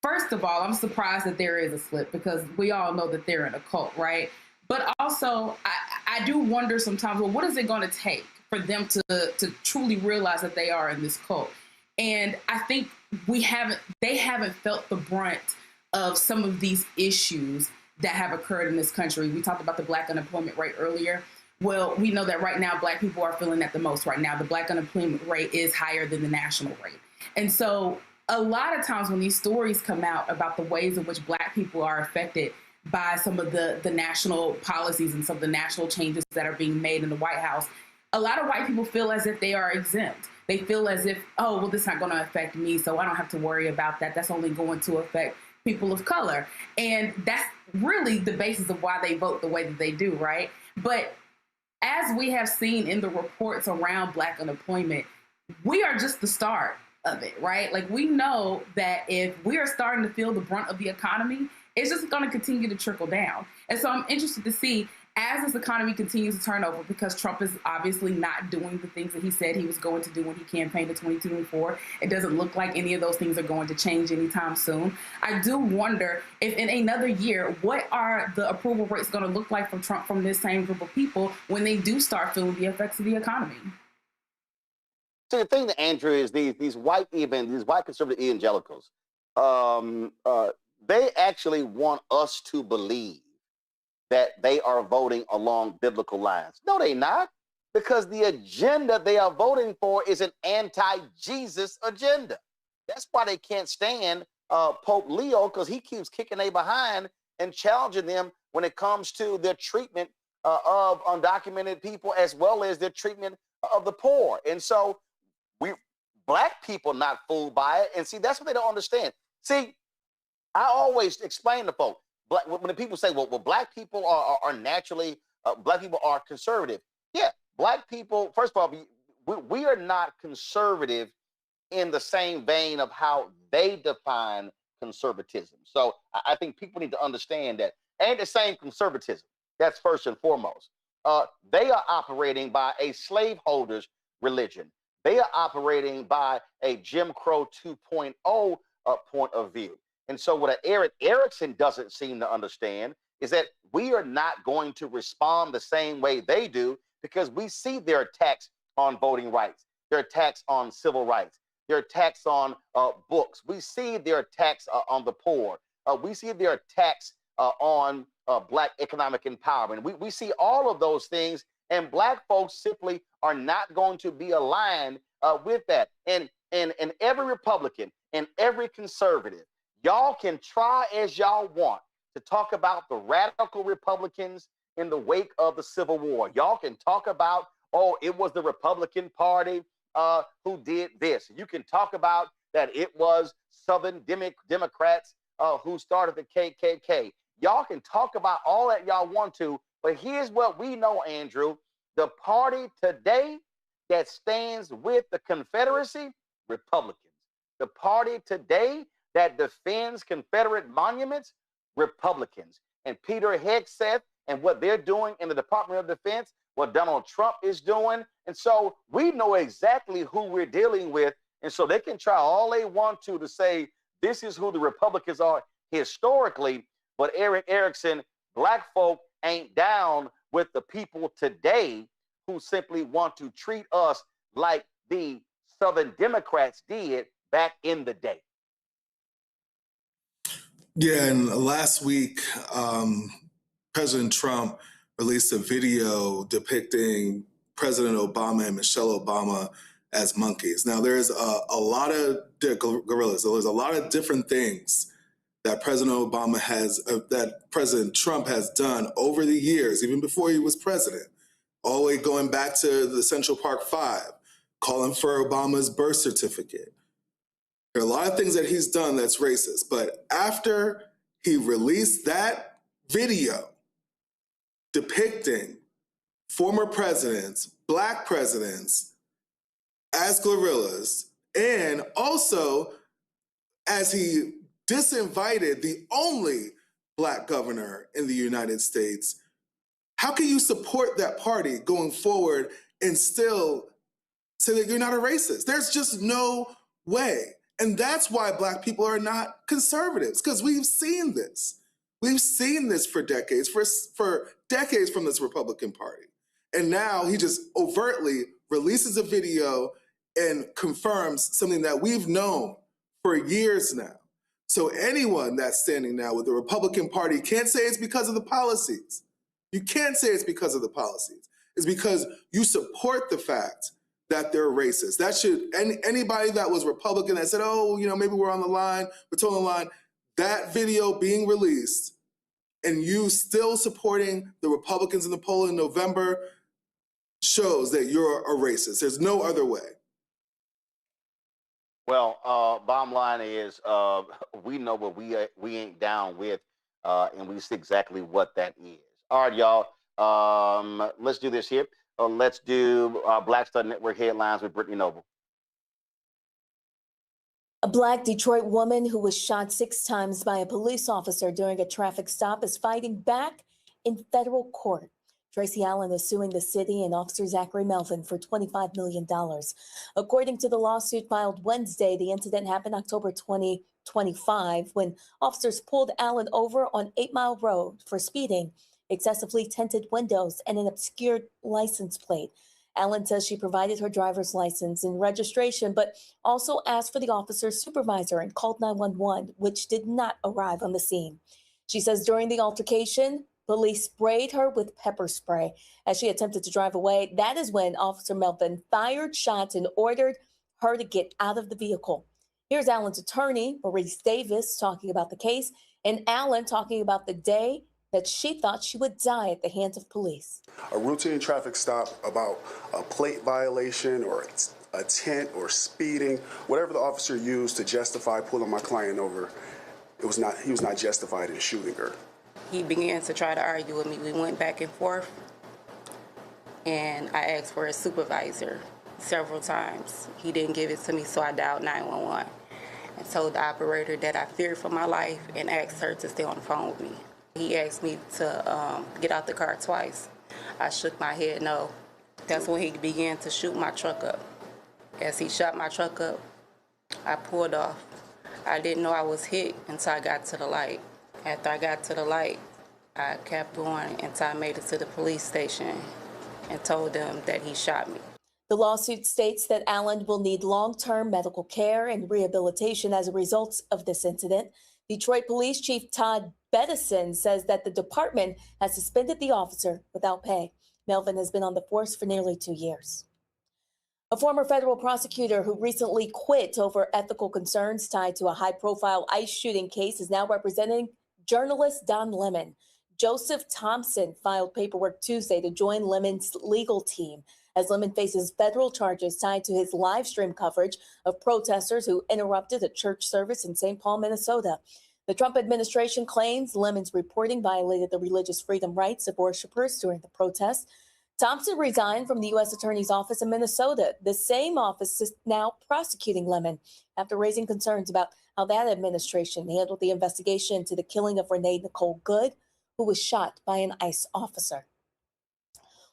first of all, I'm surprised that there is a slip because we all know that they're in a cult, right? But also, I do wonder sometimes, well, what is it going to take for them to truly realize that they are in this cult? And I think they haven't felt the brunt of some of these issues that have occurred in this country. We talked about the black unemployment rate earlier. Well, we know that right now, black people are feeling that the most right now. The black unemployment rate is higher than the national rate. And so a lot of times when these stories come out about the ways in which black people are affected by some of the national policies and some of the national changes that are being made in the White House, a lot of white people feel as if they are exempt. They feel as if, oh, well, this is not going to affect me, so I don't have to worry about that. That's only going to affect people of color. And that's really the basis of why they vote the way that they do, right? But as we have seen in the reports around Black unemployment, we are just the start of it, right? Like, we know that if we are starting to feel the brunt of the economy, it's just going to continue to trickle down. And so I'm interested to see, as this economy continues to turn over, because Trump is obviously not doing the things that he said he was going to do when he campaigned in 2024. It doesn't look like any of those things are going to change anytime soon. I do wonder if in another year, what are the approval rates going to look like from Trump from this same group of people when they do start feeling the effects of the economy? So the thing, Andrew, is these white conservative evangelicals, they actually want us to believe that they are voting along biblical lines. No, they're not, because the agenda they are voting for is an anti-Jesus agenda. That's why they can't stand Pope Leo, because he keeps kicking their behind and challenging them when it comes to their treatment of undocumented people, as well as their treatment of the poor. And so Black people not fooled by it. And see, that's what they don't understand. See, I always explain to folks, when the people say, well, Black people are naturally, Black people are conservative. Yeah, Black people, first of all, we are not conservative in the same vein of how they define conservatism. So I think people need to understand that. And the same conservatism, that's first and foremost. They are operating by a slaveholder's religion. They are operating by a Jim Crow 2.0 point of view. And so what Eric Erickson doesn't seem to understand is that we are not going to respond the same way they do, because we see their attacks on voting rights, their attacks on civil rights, their attacks on books. We see their attacks on the poor. We see their attacks on Black economic empowerment. We see all of those things, and Black folks simply are not going to be aligned with that. And every Republican and every conservative, y'all can try as y'all want to talk about the radical Republicans in the wake of the Civil War. Y'all can talk about, oh, it was the Republican Party who did this. You can talk about that it was Southern Democrats who started the KKK. Y'all can talk about all that y'all want to, but here's what we know, Andrew. The party today that stands with the Confederacy, Republicans. The party today that defends Confederate monuments, Republicans. And Peter Hegseth and what they're doing in the Department of Defense, what Donald Trump is doing. And so we know exactly who we're dealing with. And so they can try all they want to say, this is who the Republicans are historically. But Eric Erickson, Black folk ain't down with the people today who simply want to treat us like the Southern Democrats did back in the day. Yeah, and last week, President Trump released a video depicting President Obama and Michelle Obama as monkeys. Now, there's a lot of gorillas. So there's a lot of different things that President Trump has done over the years, even before he was president, all the way going back to the Central Park Five, calling for Obama's birth certificate. There are a lot of things that he's done that's racist, but after he released that video depicting former presidents, Black presidents, as gorillas, and also as he disinvited the only Black governor in the United States, how can you support that party going forward and still say that you're not a racist? There's just no way. And that's why Black people are not conservatives, because we've seen this. We've seen this for decades, for decades from this Republican Party. And now he just overtly releases a video and confirms something that we've known for years now. So anyone that's standing now with the Republican Party can't say it's because of the policies. You can't say it's because of the policies. It's because you support the fact that they're racist. That should, anybody that was Republican that said, oh, maybe we're on the line, we're towing the line, that video being released and you still supporting the Republicans in the poll in November shows that you're a racist. There's no other way. Well, bottom line is we know what we ain't down with, and we see exactly what that is. All right, y'all. Let's do this here. Let's do Black Star Network headlines with Brittany Noble. A Black Detroit woman who was shot 6 times by a police officer during a traffic stop is fighting back in federal court. Tracy Allen is suing the city and Officer Zachary Melvin for $25 million. According to the lawsuit filed Wednesday, the incident happened October 2025 when officers pulled Allen over on 8 Mile Road for speeding, excessively tinted windows, and an obscured license plate. Allen says she provided her driver's license and registration, but also asked for the officer's supervisor and called 911, which did not arrive on the scene. She says during the altercation, police sprayed her with pepper spray as she attempted to drive away. That is when Officer Melvin fired shots and ordered her to get out of the vehicle. Here's Allen's attorney, Maurice Davis, talking about the case, and Allen talking about the day that she thought she would die at the hands of police. A routine traffic stop about a plate violation or a tint or speeding, whatever the officer used to justify pulling my client over, he was not justified in shooting her. He began to try to argue with me. We went back and forth, and I asked for a supervisor several times. He didn't give it to me, so I dialed 911 and told the operator that I feared for my life and asked her to stay on the phone with me. He asked me to get out the car twice. I shook my head no. That's when he began to shoot my truck up. As he shot my truck up, I pulled off. I didn't know I was hit until I got to the light. After I got to the light, I kept going until I made it to the police station and told them that he shot me. The lawsuit states that Allen will need long-term medical care and rehabilitation as a result of this incident. Detroit Police Chief Todd Bettison says that the department has suspended the officer without pay. Melvin has been on the force for nearly 2 years. A former federal prosecutor who recently quit over ethical concerns tied to a high-profile ICE shooting case is now representing journalist Don Lemon. Joseph Thompson filed paperwork Tuesday to join Lemon's legal team as Lemon faces federal charges tied to his live stream coverage of protesters who interrupted a church service in St. Paul, Minnesota. The Trump administration claims Lemon's reporting violated the religious freedom rights of worshipers during the protests. Thompson resigned from the U.S. Attorney's Office in Minnesota. The same office is now prosecuting Lemon after raising concerns about how that administration handled the investigation into the killing of Renee Nicole Good, who was shot by an ICE officer.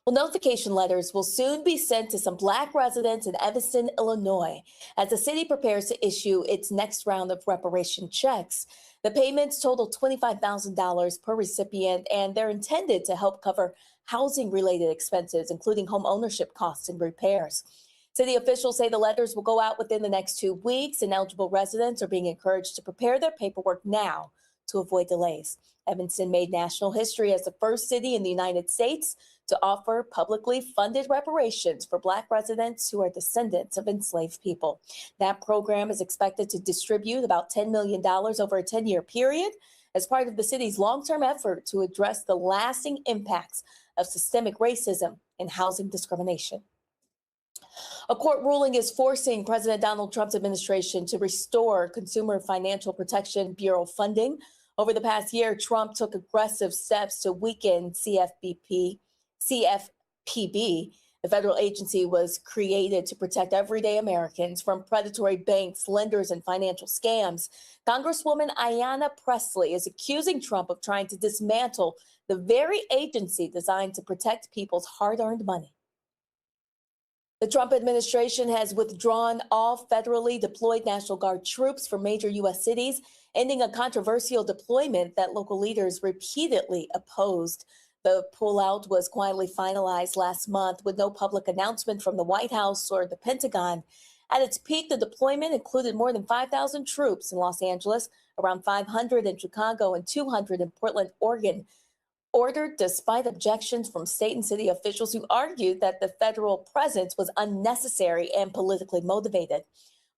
Well, notification letters will soon be sent to some Black residents in Evanston, Illinois, as the city prepares to issue its next round of reparation checks. The payments total $25,000 per recipient, and they're intended to help cover housing-related expenses, including home ownership costs and repairs. City officials say the letters will go out within the next 2 weeks, and eligible residents are being encouraged to prepare their paperwork now to avoid delays. Evanston made national history as the first city in the United States to offer publicly funded reparations for Black residents who are descendants of enslaved people. That program is expected to distribute about $10 million over a 10-year period as part of the city's long-term effort to address the lasting impacts of systemic racism and housing discrimination. A court ruling is forcing President Donald Trump's administration to restore Consumer Financial Protection Bureau funding. Over the past year, Trump took aggressive steps to weaken CFPB. The federal agency was created to protect everyday Americans from predatory banks, lenders, and financial scams. Congresswoman Ayanna Pressley is accusing Trump of trying to dismantle the very agency designed to protect people's hard-earned money. The Trump administration has withdrawn all federally deployed National Guard troops from major U.S. cities, ending a controversial deployment that local leaders repeatedly opposed. The pullout was quietly finalized last month with no public announcement from the White House or the Pentagon. At its peak, the deployment included more than 5,000 troops in Los Angeles, around 500 in Chicago, and 200 in Portland, Oregon, ordered despite objections from state and city officials who argued that the federal presence was unnecessary and politically motivated.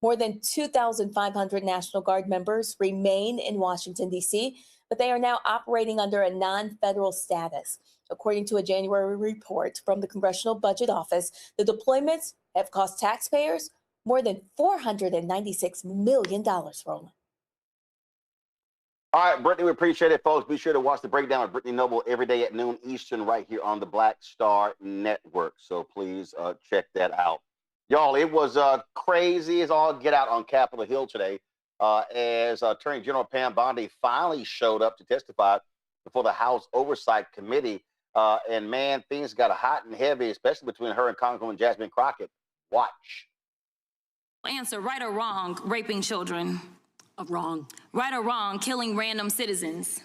More than 2,500 National Guard members remain in Washington, D.C., but they are now operating under a non-federal status. According to a January report from the Congressional Budget Office, the deployments have cost taxpayers more than $496 million, Roland. All right, Brittany, we appreciate it, folks. Be sure to watch the breakdown of Brittany Noble every day at noon Eastern right here on the Black Star Network. So please check that out. Y'all, it was crazy as all get out on Capitol Hill today as Attorney General Pam Bondi finally showed up to testify before the House Oversight Committee. And man, things got hot and heavy, especially between her and Congresswoman Jasmine Crockett. Watch. Answer, right or wrong, raping children? Wrong. Right or wrong, killing random citizens?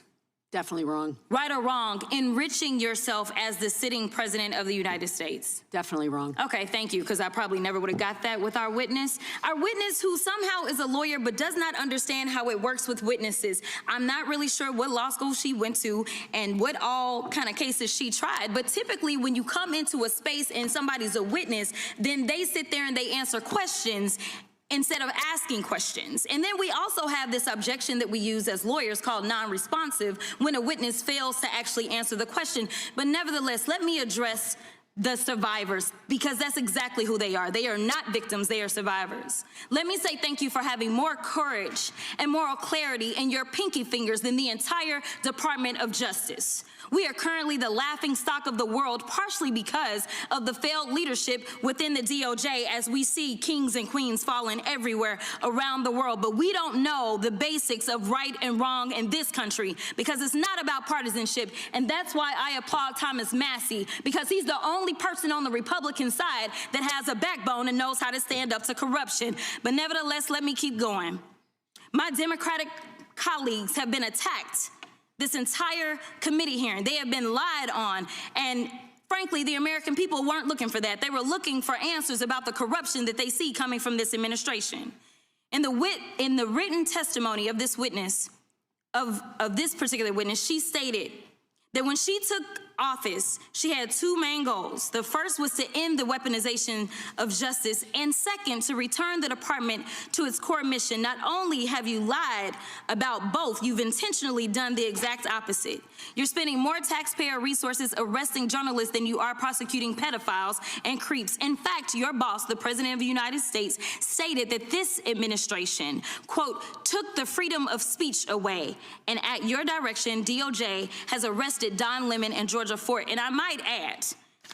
Definitely wrong. Right or wrong, enriching yourself as the sitting president of the United States? Definitely wrong. Okay, thank you, because I probably never would have got that with our witness. Our witness who somehow is a lawyer but does not understand how it works with witnesses. I'm not really sure what law school she went to and what all kind of cases she tried, but typically when you come into a space and somebody's a witness, then they sit there and they answer questions instead of asking questions. And then we also have this objection that we use as lawyers called non-responsive when a witness fails to actually answer the question. But nevertheless, let me address the survivors, because that's exactly who they are. They are not victims, they are survivors. Let me say thank you for having more courage and moral clarity in your pinky fingers than the entire Department of Justice. We are currently the laughing stock of the world, partially because of the failed leadership within the DOJ, as we see kings and queens falling everywhere around the world. But we don't know the basics of right and wrong in this country, because it's not about partisanship. And that's why I applaud Thomas Massie, because he's the only person on the Republican side that has a backbone and knows how to stand up to corruption. But nevertheless, let me keep going. My Democratic colleagues have been attacked this entire committee hearing. They have been lied on, and frankly, the American people weren't looking for that. They were looking for answers about the corruption that they see coming from this administration. In the written testimony of this witness, of this particular witness, she stated that when she took office, she had two main goals. The first was to end the weaponization of justice, and second, to return the department to its core mission. Not only have you lied about both, you've intentionally done the exact opposite. You're spending more taxpayer resources arresting journalists than you are prosecuting pedophiles and creeps. In fact, your boss, the President of the United States, stated that this administration, quote, took the freedom of speech away, and at your direction, DOJ has arrested Don Lemon and Georgia Fort. And I might add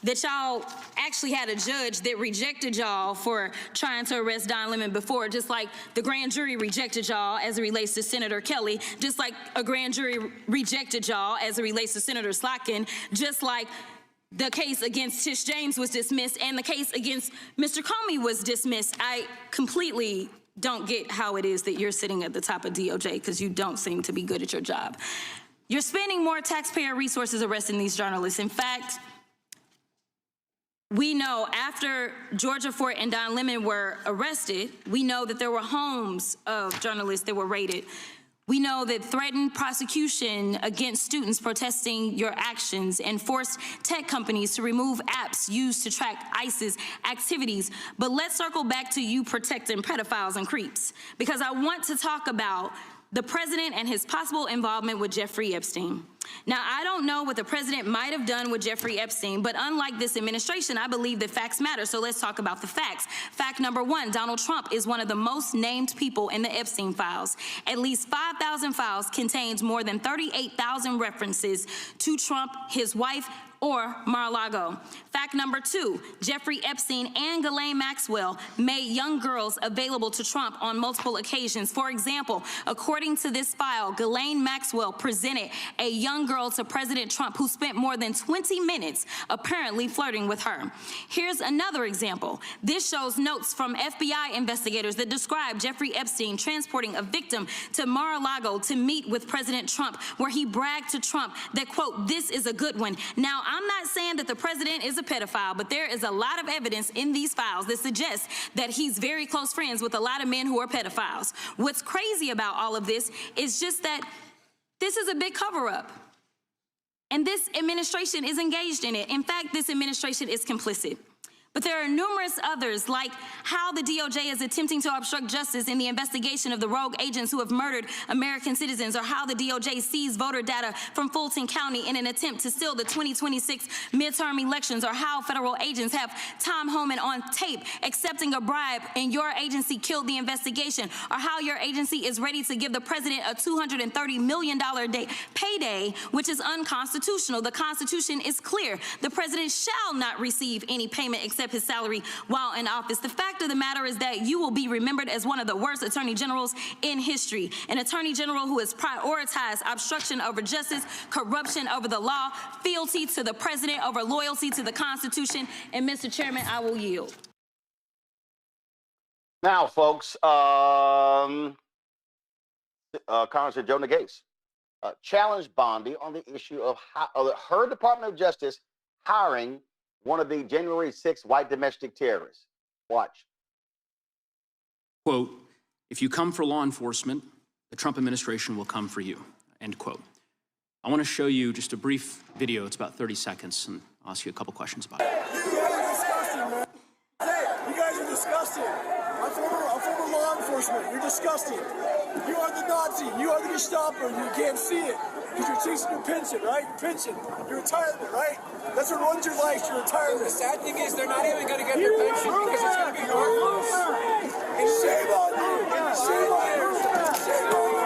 that y'all actually had a judge that rejected y'all for trying to arrest Don Lemon before, just like the grand jury rejected y'all as it relates to Senator Kelly, just like a grand jury rejected y'all as it relates to Senator Slotkin, just like the case against Tish James was dismissed and the case against Mr. Comey was dismissed. I completely don't get how it is that you're sitting at the top of DOJ, because you don't seem to be good at your job. You're spending more taxpayer resources arresting these journalists. In fact, we know after Georgia Fort and Don Lemon were arrested, we know that there were homes of journalists that were raided. We know that threatened prosecution against students protesting your actions and forced tech companies to remove apps used to track ISIS activities. But let's circle back to you protecting pedophiles and creeps, because I want to talk about the president and his possible involvement with Jeffrey Epstein. Now, I don't know what the president might have done with Jeffrey Epstein, but unlike this administration, I believe that facts matter. So let's talk about the facts. Fact number one, Donald Trump is one of the most named people in the Epstein files. At least 5,000 files contains more than 38,000 references to Trump, his wife, or Mar-a-Lago. Fact number two, Jeffrey Epstein and Ghislaine Maxwell made young girls available to Trump on multiple occasions. For example, according to this file, Ghislaine Maxwell presented a young girl to President Trump who spent more than 20 minutes apparently flirting with her. Here's another example. This shows notes from FBI investigators that describe Jeffrey Epstein transporting a victim to Mar-a-Lago to meet with President Trump, where he bragged to Trump that, quote, this is a good one. Now, I'm not saying that the president is a pedophile, but there is a lot of evidence in these files that suggests that he's very close friends with a lot of men who are pedophiles. What's crazy about all of this is just that this is a big cover-up, and this administration is engaged in it. In fact, this administration is complicit. But there are numerous others, like how the DOJ is attempting to obstruct justice in the investigation of the rogue agents who have murdered American citizens, or how the DOJ seized voter data from Fulton County in an attempt to steal the 2026 midterm elections, or how federal agents have Tom Homan on tape accepting a bribe and your agency killed the investigation, or how your agency is ready to give the president a $230 million payday, which is unconstitutional. The Constitution is clear. The president shall not receive any payment except his salary while in office. The fact of the matter is that you will be remembered as one of the worst attorney generals in history, an attorney general who has prioritized obstruction over justice, corruption over the law, fealty to the president over loyalty to the Constitution. And Mr. Chairman, I will yield. Now, folks, Congressman Joe Nagase challenged Bondi on the issue of her Department of Justice hiring one of the January 6th white domestic terrorists. Watch. Quote, if you come for law enforcement, the Trump administration will come for you, end quote. I want to show you just a brief video. It's about 30 seconds, and I'll ask you a couple questions about it. You guys are disgusting, man. Hey, you guys are disgusting. I'm former law enforcement. You're disgusting. You are the Nazi. You are the Gestapo. You can't see it because you're chasing your pension, right? Your pension, your retirement, right? That's what runs your life, your retirement. The sad thing is they're not even going to get their pension because it's going to be worthless. And shame on you. Shame on you. Shame on you.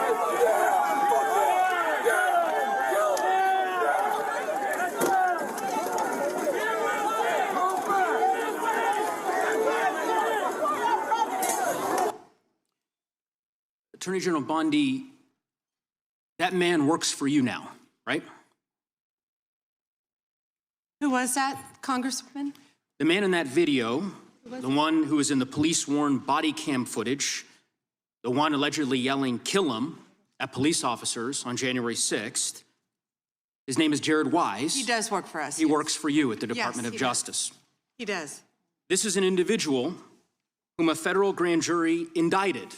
Attorney General Bondi, that man works for you now, right? Who was that, Congressman? The man in that video, the one who was in the police-worn body cam footage, the one allegedly yelling, kill him, at police officers on January 6th, his name is Jared Wise. He does work for us. He works for you at the Department of Justice. He does. This is an individual whom a federal grand jury indicted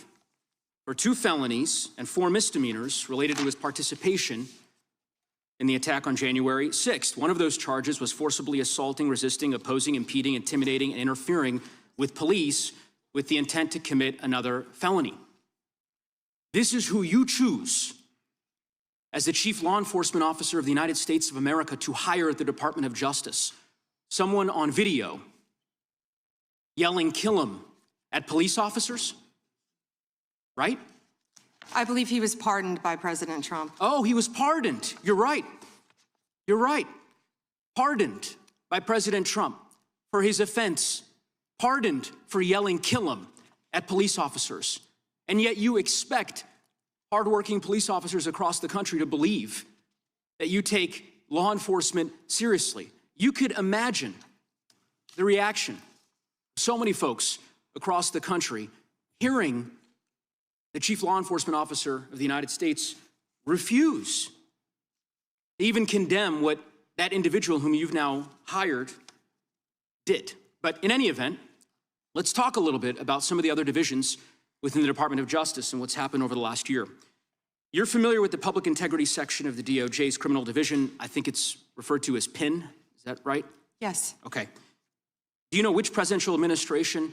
for 2 felonies and 4 misdemeanors related to his participation in the attack on January 6th. One of those charges was forcibly assaulting, resisting, opposing, impeding, intimidating, and interfering with police with the intent to commit another felony. This is who you choose as the chief law enforcement officer of the United States of America to hire at the Department of Justice. Someone on video yelling, kill him, at police officers? Right? I believe he was pardoned by President Trump. Oh, he was pardoned. You're right. You're right. Pardoned by President Trump for his offense. Pardoned for yelling, kill him, at police officers. And yet you expect hardworking police officers across the country to believe that you take law enforcement seriously. You could imagine the reaction of so many folks across the country hearing the chief law enforcement officer of the United States refuse to even condemn what that individual whom you've now hired did. But in any event, let's talk a little bit about some of the other divisions within the Department of Justice and what's happened over the last year. You're familiar with the public integrity section of the DOJ's criminal division. I think it's referred to as PIN. Is that right? Yes. Okay. Do you know which presidential administration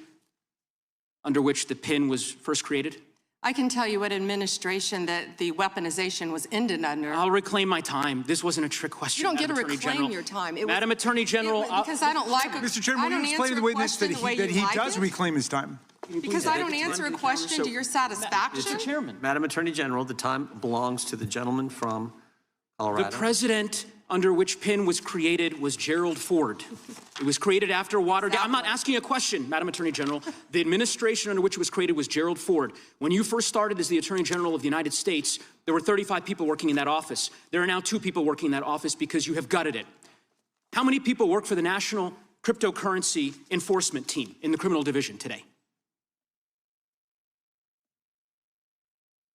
under which the PIN was first created? I can tell you what administration that the weaponization was ended under. I'll reclaim my time. This wasn't a trick question. You don't get to Madam Attorney reclaim General. your time. Madam Attorney General. Because I don't like it. Mr. Chairman, will you explain to the witness that he does reclaim his time? Because I don't answer a question to your satisfaction. Mr. Chairman. Madam Attorney General, the time belongs to the gentleman from Colorado. The president under which PIN was created was Gerald Ford. It was created after Watergate. I'm not asking a question, Madam Attorney General. The administration under which it was created was Gerald Ford. When you first started as the Attorney General of the United States, there were 35 people working in that office. There are now 2 people working in that office because you have gutted it. How many people work for the National Cryptocurrency Enforcement Team in the criminal division today?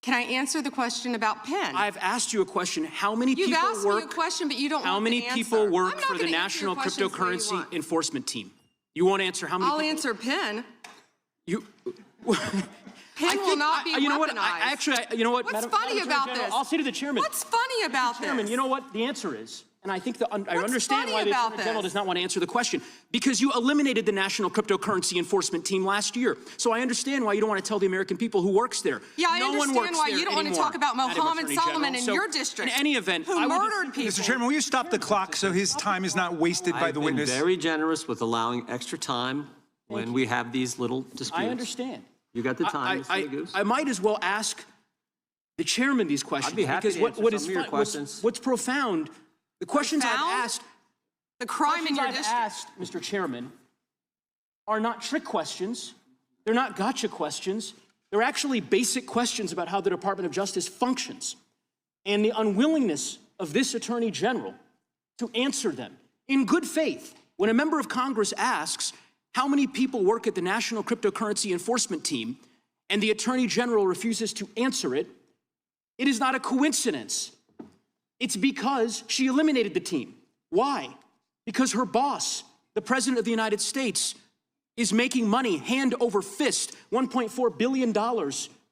Can I answer the question about PIN? I've asked you a question. How many people work? You've asked me a question, but you don't How want many the answer. people work I'm not for the gonna answer your National questions the way you Cryptocurrency want. Enforcement Team? You won't answer how many I'll people? answer PIN. You, Penn will not be you know what? weaponized. You know what? What's Madam funny Attorney about General, this? I'll say to the chairman. What's funny about Chairman, this? you know what the answer is? And I think I understand funny why the about Attorney General this? does not want to answer the question. Because you eliminated the National Cryptocurrency Enforcement Team last year. So I understand why you don't want to tell the American people who works there. Yeah, I no one understand works why there you don't want to anymore, talk about Madam Mohammed Attorney Solomon General. in So your district. in any event, who murdered people. Mr. Chairman, will you stop the clock so his time is not wasted by I've the been witness? very generous with allowing extra time when we have these little disputes. I understand. You got the time, Mr. Goose. I might as well ask the chairman these questions. I'd be happy because to answer what some is of your fun- questions. What's profound, the questions I've Profound? asked, The crime in your I've district. asked, Mr. Chairman, are not trick questions. They're not gotcha questions. They're actually basic questions about how the Department of Justice functions and the unwillingness of this Attorney General to answer them in good faith. When a member of Congress asks how many people work at the National Cryptocurrency Enforcement Team and the Attorney General refuses to answer it, it is not a coincidence. It's because she eliminated the team. Why? Because her boss, the President of the United States, is making money hand over fist, $1.4 billion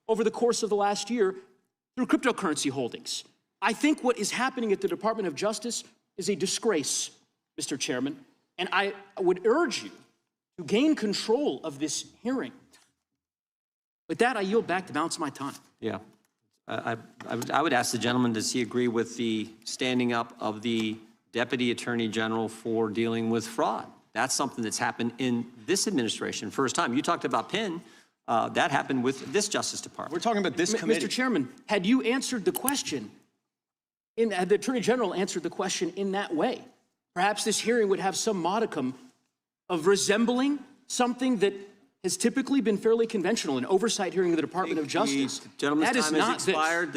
over the course of the last year through cryptocurrency holdings. I think what is happening at the Department of Justice is a disgrace, Mr. Chairman, and I would urge you to gain control of this hearing. With that, I yield back the balance of my time. Yeah. I would ask the gentleman, does he agree with the standing up of the Deputy Attorney General for dealing with fraud? That's something that's happened in this administration. First time. You talked about Penn. That happened with this Justice Department. We're talking about this committee. Mr. Chairman, had you answered the question, had the Attorney General answered the question in that way, perhaps this hearing would have some modicum of resembling something that has typically been fairly conventional, an oversight hearing of the Department of Justice. The gentleman's That is time has not this. expired.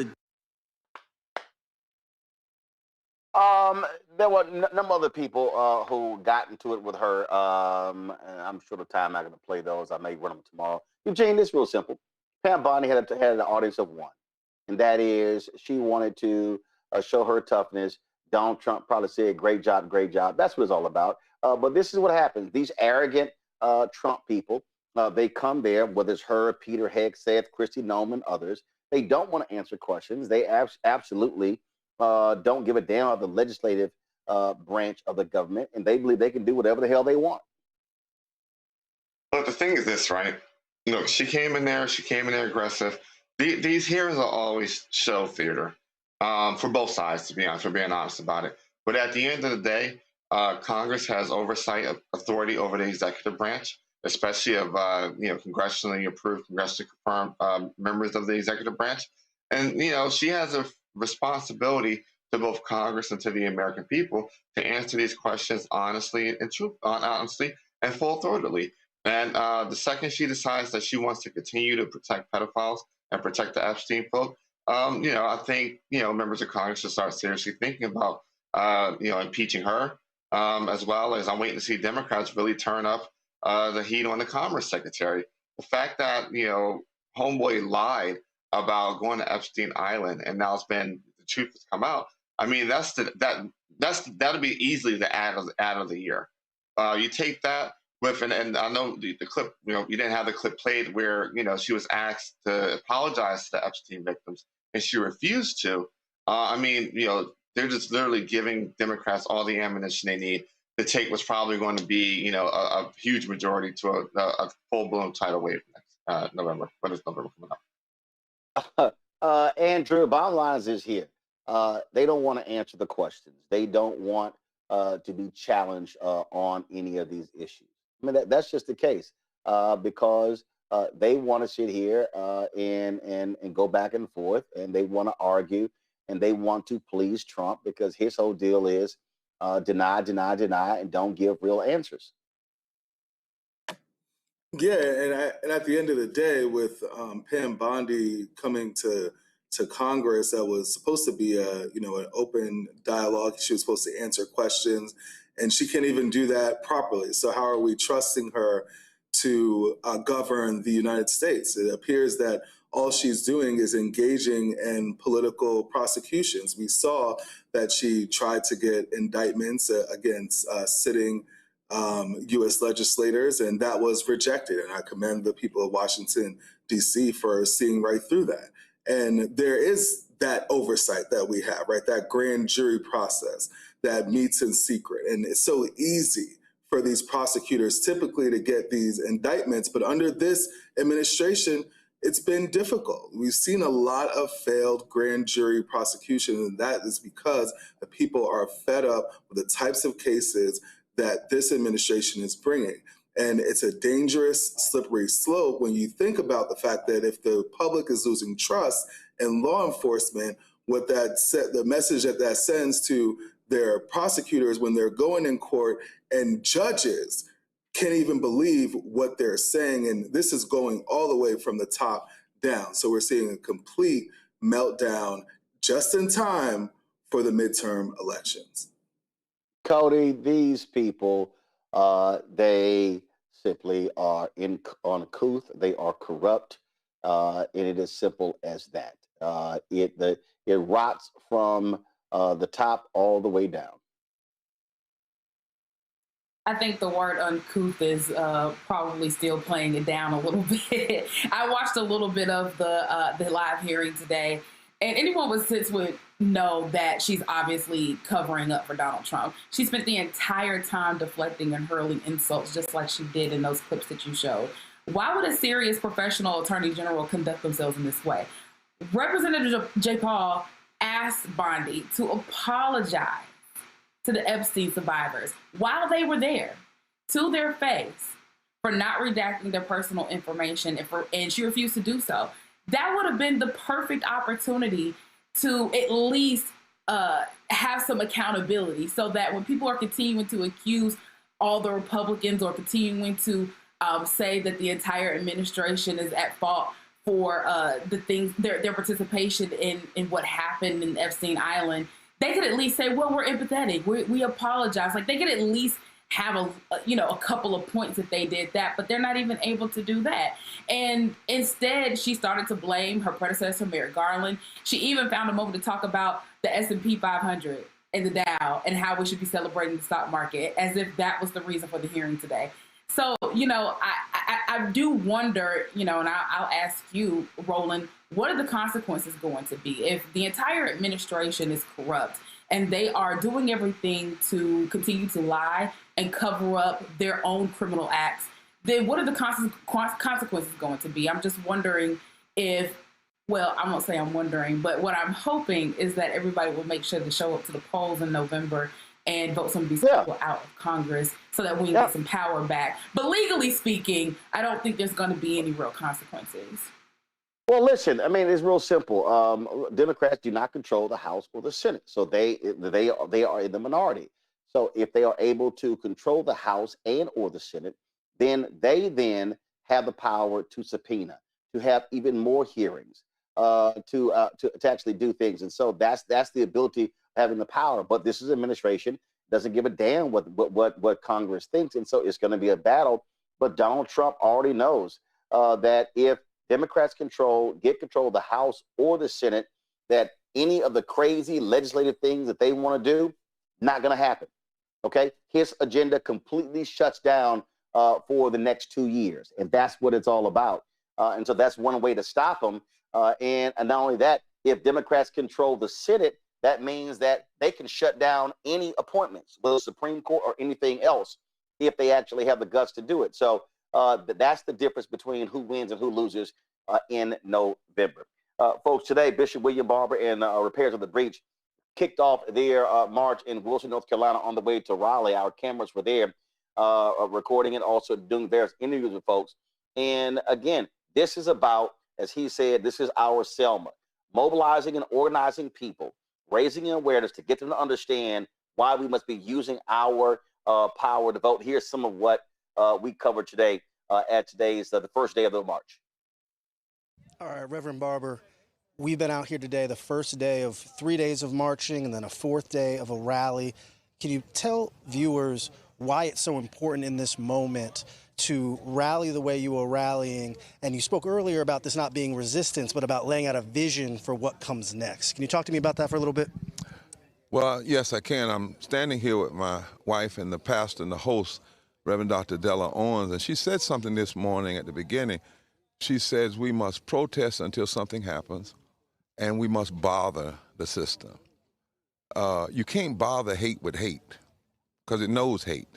There were a number of other people who got into it with her. And I'm sure the time I'm not going to play those. I may run them tomorrow. Eugene, this is real simple. Pam Bondi had an audience of one, and that is she wanted to show her toughness. Donald Trump probably said, "Great job, great job." That's what it's all about. But this is what happens. These arrogant Trump people, they come there, whether it's her, Peter Hegseth, Kristi Noem, others. They don't want to answer questions. They absolutely don't give a damn about the legislative branch of the government, and they believe they can do whatever the hell they want. But the thing is this, right? Look, she came in there aggressive. These hearings are always show theater for both sides, to be honest, for being honest about it. But at the end of the day, Congress has oversight authority over the executive branch, especially of congressionally approved, congressionally confirmed members of the executive branch. And she has a responsibility to both Congress and to the American people to answer these questions honestly and full-throatedly. And the second she decides that she wants to continue to protect pedophiles and protect the Epstein folk, I think members of Congress should start seriously thinking about impeaching her, as well as I'm waiting to see Democrats really turn up the heat on the Commerce Secretary. The fact that homeboy lied about going to Epstein Island, and now the truth has come out. I mean, that'll be easily the ad of the year. You take that with, and I know the clip. You didn't have the clip played where she was asked to apologize to the Epstein victims, and she refused to. They're just literally giving Democrats all the ammunition they need to take what's probably going to be a huge majority to a full-blown tidal wave next November. When is November coming up? Andrew, bottom line is here. They don't want to answer the questions. They don't want to be challenged on any of these issues. I mean, that's just the case because they want to sit here and go back and forth, and they want to argue, and they want to please Trump because his whole deal is deny, deny, deny, and don't give real answers. Yeah, and at the end of the day, with Pam Bondi coming to Congress, that was supposed to be an open dialogue. She was supposed to answer questions, and she can't even do that properly. So how are we trusting her to govern the United States? It appears that all she's doing is engaging in political prosecutions. We saw that she tried to get indictments against sitting U.S. legislators, and that was rejected. And I commend the people of Washington, D.C. for seeing right through that. And there is that oversight that we have, right? That grand jury process that meets in secret. And it's so easy for these prosecutors typically to get these indictments, but under this administration, it's been difficult. We've seen a lot of failed grand jury prosecutions, and that is because the people are fed up with the types of cases that this administration is bringing. And it's a dangerous, slippery slope when you think about the fact that if the public is losing trust in law enforcement, what the message that sends to their prosecutors when they're going in court, and judges can't even believe what they're saying. And this is going all the way from the top down. So we're seeing a complete meltdown just in time for the midterm elections. Cody, these people, they simply are uncouth. They are corrupt, and it is simple as that. It rots from the top all the way down. I think the word uncouth is probably still playing it down a little bit. I watched a little bit of the live hearing today, and anyone with sense would know that she's obviously covering up for Donald Trump. She spent the entire time deflecting and hurling insults, just like she did in those clips that you showed. Why would a serious professional attorney general conduct themselves in this way? Representative J. Paul asked Bondi to apologize to the Epstein survivors while they were there, to their face, for not redacting their personal information, and she refused to do so. That would have been the perfect opportunity to at least have some accountability, so that when people are continuing to accuse all the Republicans or continuing to say that the entire administration is at fault for the things, their participation in what happened in Epstein Island, they could at least say, well, we're empathetic. We apologize. Like, they could at least have a couple of points if they did that, but they're not even able to do that. And instead, she started to blame her predecessor, Merrick Garland. She even found a moment to talk about the S&P 500 and the Dow and how we should be celebrating the stock market, as if that was the reason for the hearing today. So, I do wonder, and I'll ask you, Roland, what are the consequences going to be if the entire administration is corrupt and they are doing everything to continue to lie and cover up their own criminal acts? Then what are the consequences going to be? I'm just wondering if, well, I won't say I'm wondering, but what I'm hoping is that everybody will make sure to show up to the polls in November and vote some of these people out of Congress so that we can get some power back. But legally speaking, I don't think there's going to be any real consequences. Well, listen, I mean, it's real simple. Democrats do not control the House or the Senate, so they are in the minority. So if they are able to control the House and or the Senate, then they have the power to subpoena, to have even more hearings, to actually do things. And so that's the ability of having the power. But this is administration doesn't give a damn what Congress thinks, and so it's going to be a battle. But Donald Trump already knows that if Democrats get control of the House or the Senate, that any of the crazy legislative things that they want to do, not going to happen. Okay, his agenda completely shuts down for the next 2 years, and that's what it's all about. And so that's one way to stop him. And not only that, if Democrats control the Senate, that means that they can shut down any appointments, whether it's the Supreme Court or anything else, if they actually have the guts to do it. So that's the difference between who wins and who loses in November. Folks, today, Bishop William Barber and Repairs of the Breach kicked off their march in Wilson, North Carolina on the way to Raleigh. Our cameras were there recording and also doing various interviews with folks. And again, this is about, as he said, this is our Selma, mobilizing and organizing people, raising awareness to get them to understand why we must be using our power to vote. Here's some of what we covered today at today's the first day of the march. All right, Reverend Barber, we've been out here today, the first day of 3 days of marching and then a fourth day of a rally. Can you tell viewers why it's so important in this moment to rally the way you are rallying? And you spoke earlier about this not being resistance, but about laying out a vision for what comes next. Can you talk to me about that for a little bit? Well, yes, I can. I'm standing here with my wife and the pastor and the host Reverend Dr. Della Owens, and she said something this morning at the beginning. She says we must protest until something happens, and we must bother the system. You can't bother hate with hate, because it knows hate.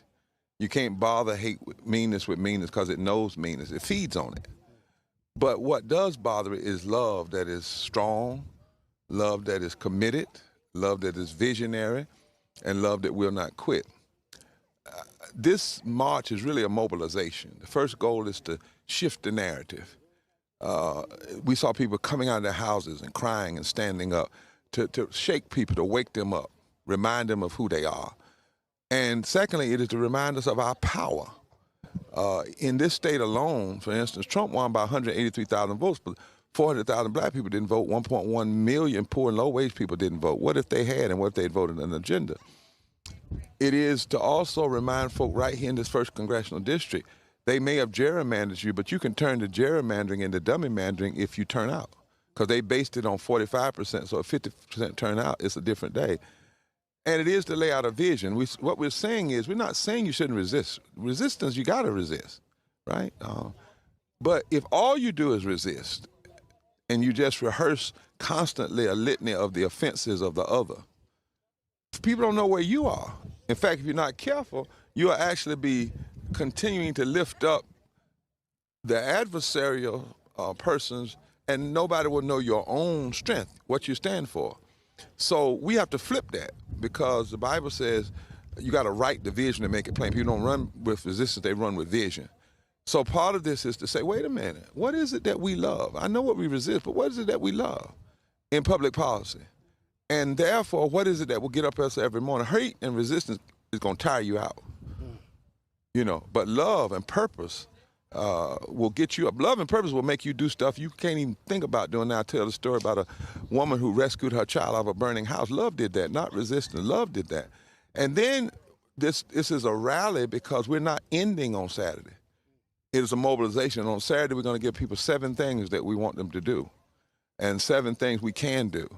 You can't bother hate with meanness because it knows meanness. It feeds on it. But what does bother it is love that is strong, love that is committed, love that is visionary, and love that will not quit. This march is really a mobilization. The first goal is to shift the narrative. We saw people coming out of their houses and crying and standing up to shake people, to wake them up, remind them of who they are. And secondly, it is to remind us of our power. In this state alone, for instance, Trump won by 183,000 votes, but 400,000 black people didn't vote, 1.1 million poor and low-wage people didn't vote. What if they had, and what if they had voted an agenda? It is to also remind folk right here in this 1st Congressional District, they may have gerrymandered you, but you can turn the gerrymandering into dummymandering if you turn out, because they based it on 45%, so a 50% turnout, it's a different day. And it is to lay out a vision. What we're saying is, we're not saying you shouldn't resist. Resistance, you got to resist, right? But if all you do is resist, and you just rehearse constantly a litany of the offenses of the other, people don't know where you are. In fact, if you're not careful, you'll actually be continuing to lift up the adversarial persons, and nobody will know your own strength, what you stand for. So we have to flip that, because the Bible says you got to write the vision and make it plain. People don't run with resistance, they run with vision. So part of this is to say, wait a minute, what is it that we love? I know what we resist, but what is it that we love in public policy? And therefore, what is it that will get up us every morning? Hate and resistance is going to tire you out, you know, but love and purpose will get you up. Love and purpose will make you do stuff you can't even think about doing now. I tell the story about a woman who rescued her child out of a burning house. Love did that, not resistance. Love did that. And then this is a rally, because we're not ending on Saturday. It is a mobilization. On Saturday, we're going to give people 7 things that we want them to do, and 7 things we can do.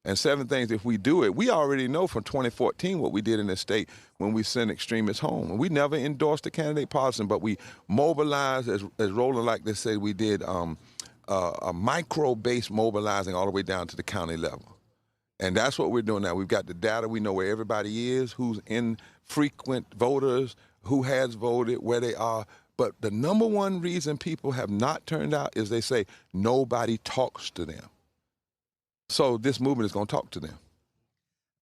And 7 things, if we do it, we already know from 2014 what we did in this state when we sent extremists home. And we never endorsed the candidate partisan, but we mobilized, as Roland like to say, we did a micro-based mobilizing all the way down to the county level. And that's what we're doing now. We've got the data. We know where everybody is, who's infrequent voters, who has voted, where they are. But the number one reason people have not turned out is they say nobody talks to them. So this movement is going to talk to them.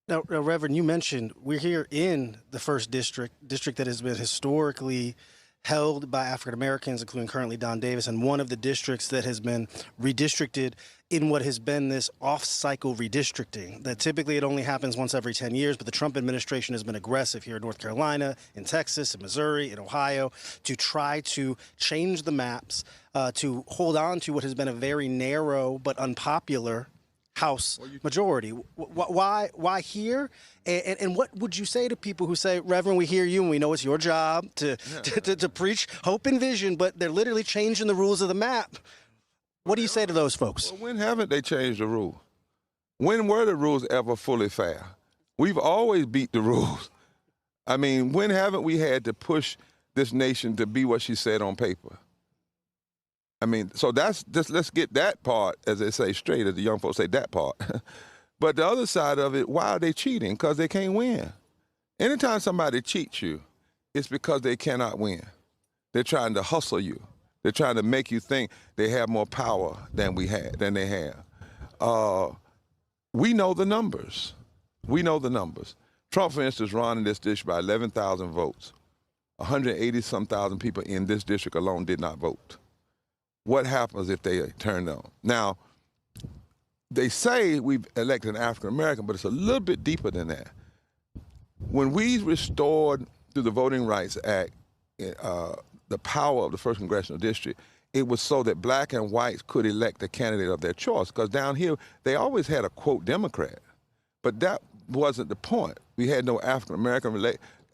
Now, Reverend, you mentioned we're here in the 1st district that has been historically held by African Americans, including currently Don Davis, and one of the districts that has been redistricted in what has been this off-cycle redistricting. That typically it only happens once every 10 years, but the Trump administration has been aggressive here in North Carolina, in Texas, in Missouri, in Ohio, to try to change the maps, to hold on to what has been a very narrow but unpopular House majority. Why here? And what would you say to people who say, Reverend, we hear you and we know it's your job to preach hope and vision, but they're literally changing the rules of the map? What do you say to those folks? Well, when haven't they changed the rule? When were the rules ever fully fair? We've always beat the rules. I mean, when haven't we had to push this nation to be what she said on paper? I mean, so that's just, let's get that part, as they say, straight, as the young folks say, that part. But the other side of it, why are they cheating? Because they can't win. Anytime somebody cheats you, it's because they cannot win. They're trying to hustle you. They're trying to make you think they have more power than they have. We know the numbers. We know the numbers. Trump, for instance, won in this district by 11,000 votes. 180-some thousand people in this district alone did not vote. What happens if they turn on? Now, they say we've elected an African-American, but it's a little bit deeper than that. When we restored, through the Voting Rights Act, the power of the 1st Congressional District, it was so that black and whites could elect a candidate of their choice. Because down here, they always had a, quote, Democrat. But that wasn't the point. We had no African-American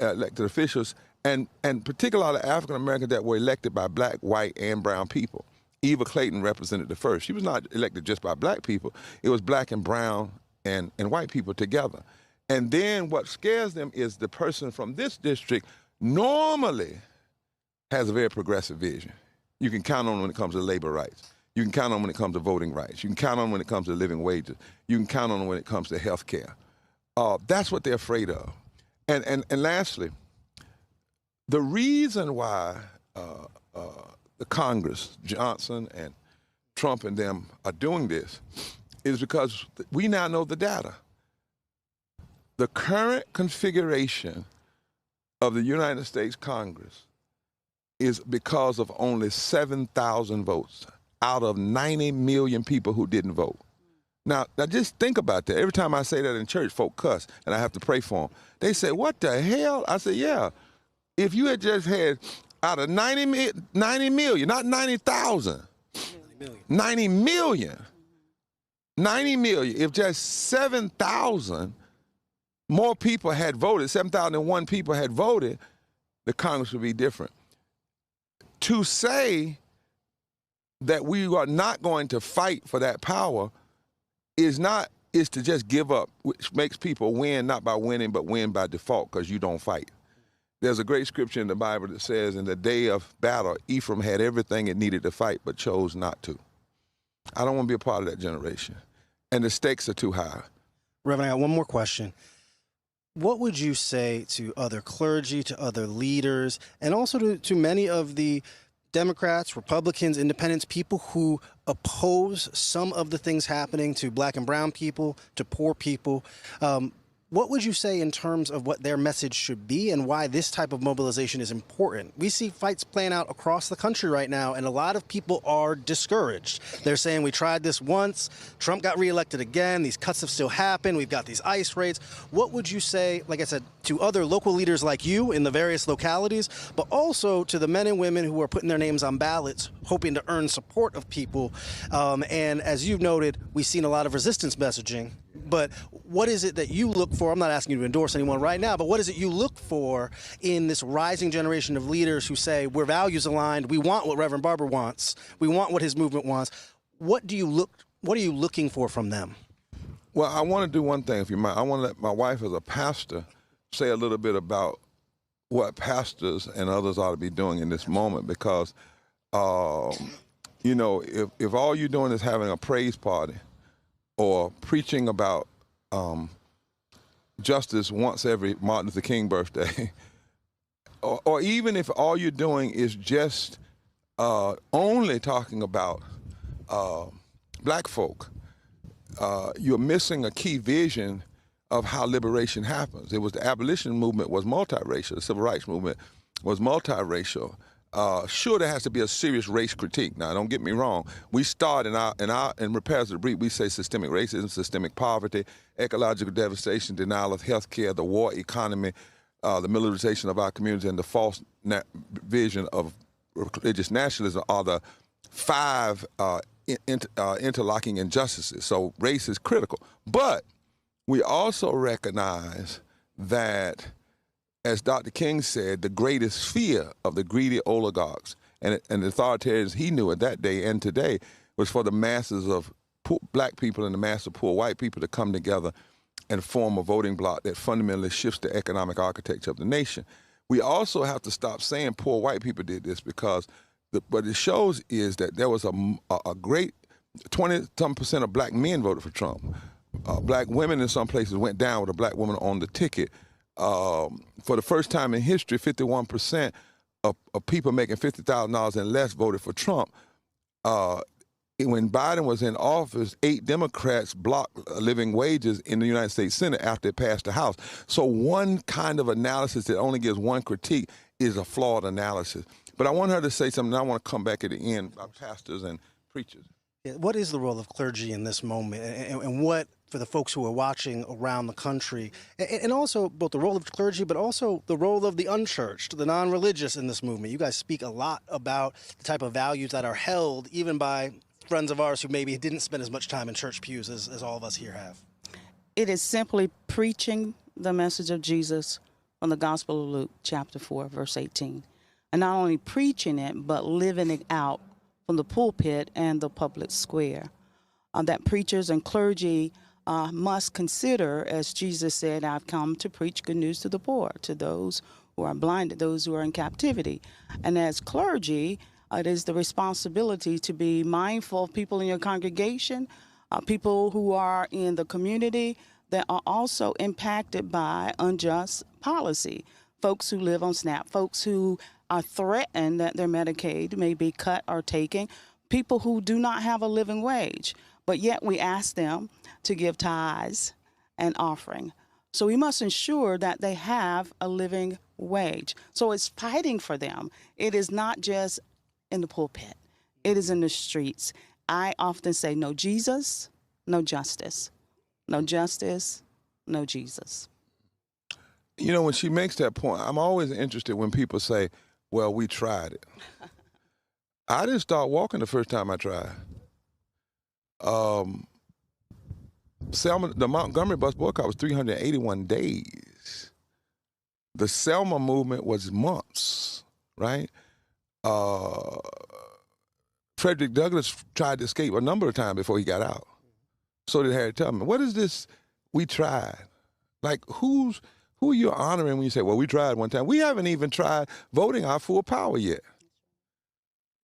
elected officials, and particularly African-Americans that were elected by black, white, and brown people. Eva Clayton represented the first. She was not elected just by black people. It was black and brown and white people together. And then what scares them is the person from this district normally has a very progressive vision. You can count on when it comes to labor rights. You can count on when it comes to voting rights. You can count on when it comes to living wages. You can count on when it comes to health care. That's what they're afraid of. And lastly, the reason why the Congress, Johnson and Trump and them are doing this is because we now know the data. The current configuration of the United States Congress is because of only 7,000 votes out of 90 million people who didn't vote. Now just think about that. Every time I say that in church, folk cuss, and I have to pray for them. They say, what the hell? I say, yeah. If you had just had out of 90 million, not 90,000, 90 million, if just 7,000 more people had voted, 7,001 people had voted, the Congress would be different. To say that we are not going to fight for that power is to just give up, which makes people win not by winning, but win by default because you don't fight. There's a great scripture in the Bible that says, in the day of battle, Ephraim had everything it needed to fight, but chose not to. I don't want to be a part of that generation. And the stakes are too high. Reverend, I got one more question. What would you say to other clergy, to other leaders, and also to many of the Democrats, Republicans, independents, people who oppose some of the things happening to black and brown people, to poor people? What would you say in terms of what their message should be and why this type of mobilization is important? We see fights playing out across the country right now, and a lot of people are discouraged. They're saying we tried this once, Trump got reelected again, these cuts have still happened, we've got these ICE raids. What would you say, like I said, to other local leaders like you in the various localities, but also to the men and women who are putting their names on ballots, hoping to earn support of people? And as you've noted, we've seen a lot of resistance messaging. But what is it that you look for? I'm not asking you to endorse anyone right now, but what is it you look for in this rising generation of leaders who say we're values aligned, we want what Reverend Barber wants, we want what his movement wants? What are you looking for from them? Well, I want to do one thing, if you mind. I want to let my wife as a pastor say a little bit about what pastors and others ought to be doing in this moment, because, you know, if all you're doing is having a praise party or preaching about justice once every Martin Luther King birthday, or even if all you're doing is just only talking about black folk, you're missing a key vision of how liberation happens. It was the abolition movement was multiracial. The civil rights movement was multiracial. Sure, there has to be a serious race critique. Now, don't get me wrong. We start in Repairs of the Breach, we say systemic racism, systemic poverty, ecological devastation, denial of health care, the war economy, the militarization of our communities, and the false vision of religious nationalism are the five interlocking injustices. So race is critical. But we also recognize that, as Dr. King said, the greatest fear of the greedy oligarchs and the authoritarians he knew at that day and today was for the masses of poor black people and the mass of poor white people to come together and form a voting bloc that fundamentally shifts the economic architecture of the nation. We also have to stop saying poor white people did this, because what it shows is that there was a great 20-some% of black men voted for Trump. Black women in some places went down with a black woman on the ticket. For the first time in history, 51% of people making $50,000 and less voted for Trump. When Biden was in office, 8 Democrats blocked living wages in the United States Senate after it passed the House. So one kind of analysis that only gives one critique is a flawed analysis. But I want her to say something, and I want to come back at the end about pastors and preachers. Yeah, what is the role of clergy in this moment, and what, for the folks who are watching around the country, and also both the role of clergy, but also the role of the unchurched, the non-religious in this movement? You guys speak a lot about the type of values that are held even by friends of ours who maybe didn't spend as much time in church pews as all of us here have. It is simply preaching the message of Jesus from the Gospel of Luke, chapter 4, verse 18. And not only preaching it, but living it out from the pulpit and the public square. That preachers and clergy must consider, as Jesus said, I've come to preach good news to the poor, to those who are blinded, those who are in captivity. And as clergy, it is the responsibility to be mindful of people in your congregation, people who are in the community that are also impacted by unjust policy. Folks who live on SNAP, folks who are threatened that their Medicaid may be cut or taken, people who do not have a living wage, but yet we ask them to give tithes and offering. So we must ensure that they have a living wage. So it's fighting for them. It is not just in the pulpit. It is in the streets. I often say, no Jesus, no justice. No justice, no Jesus. You know, when she makes that point, I'm always interested when people say, well, we tried it. I didn't start walking the first time I tried. Selma, the Montgomery bus boycott was 381 days. The Selma movement was months, right? Frederick Douglass tried to escape a number of times before he got out. So did Harriet Tubman. What is this we tried? Like, who are you honoring when you say, well, we tried one time? We haven't even tried voting our full power yet.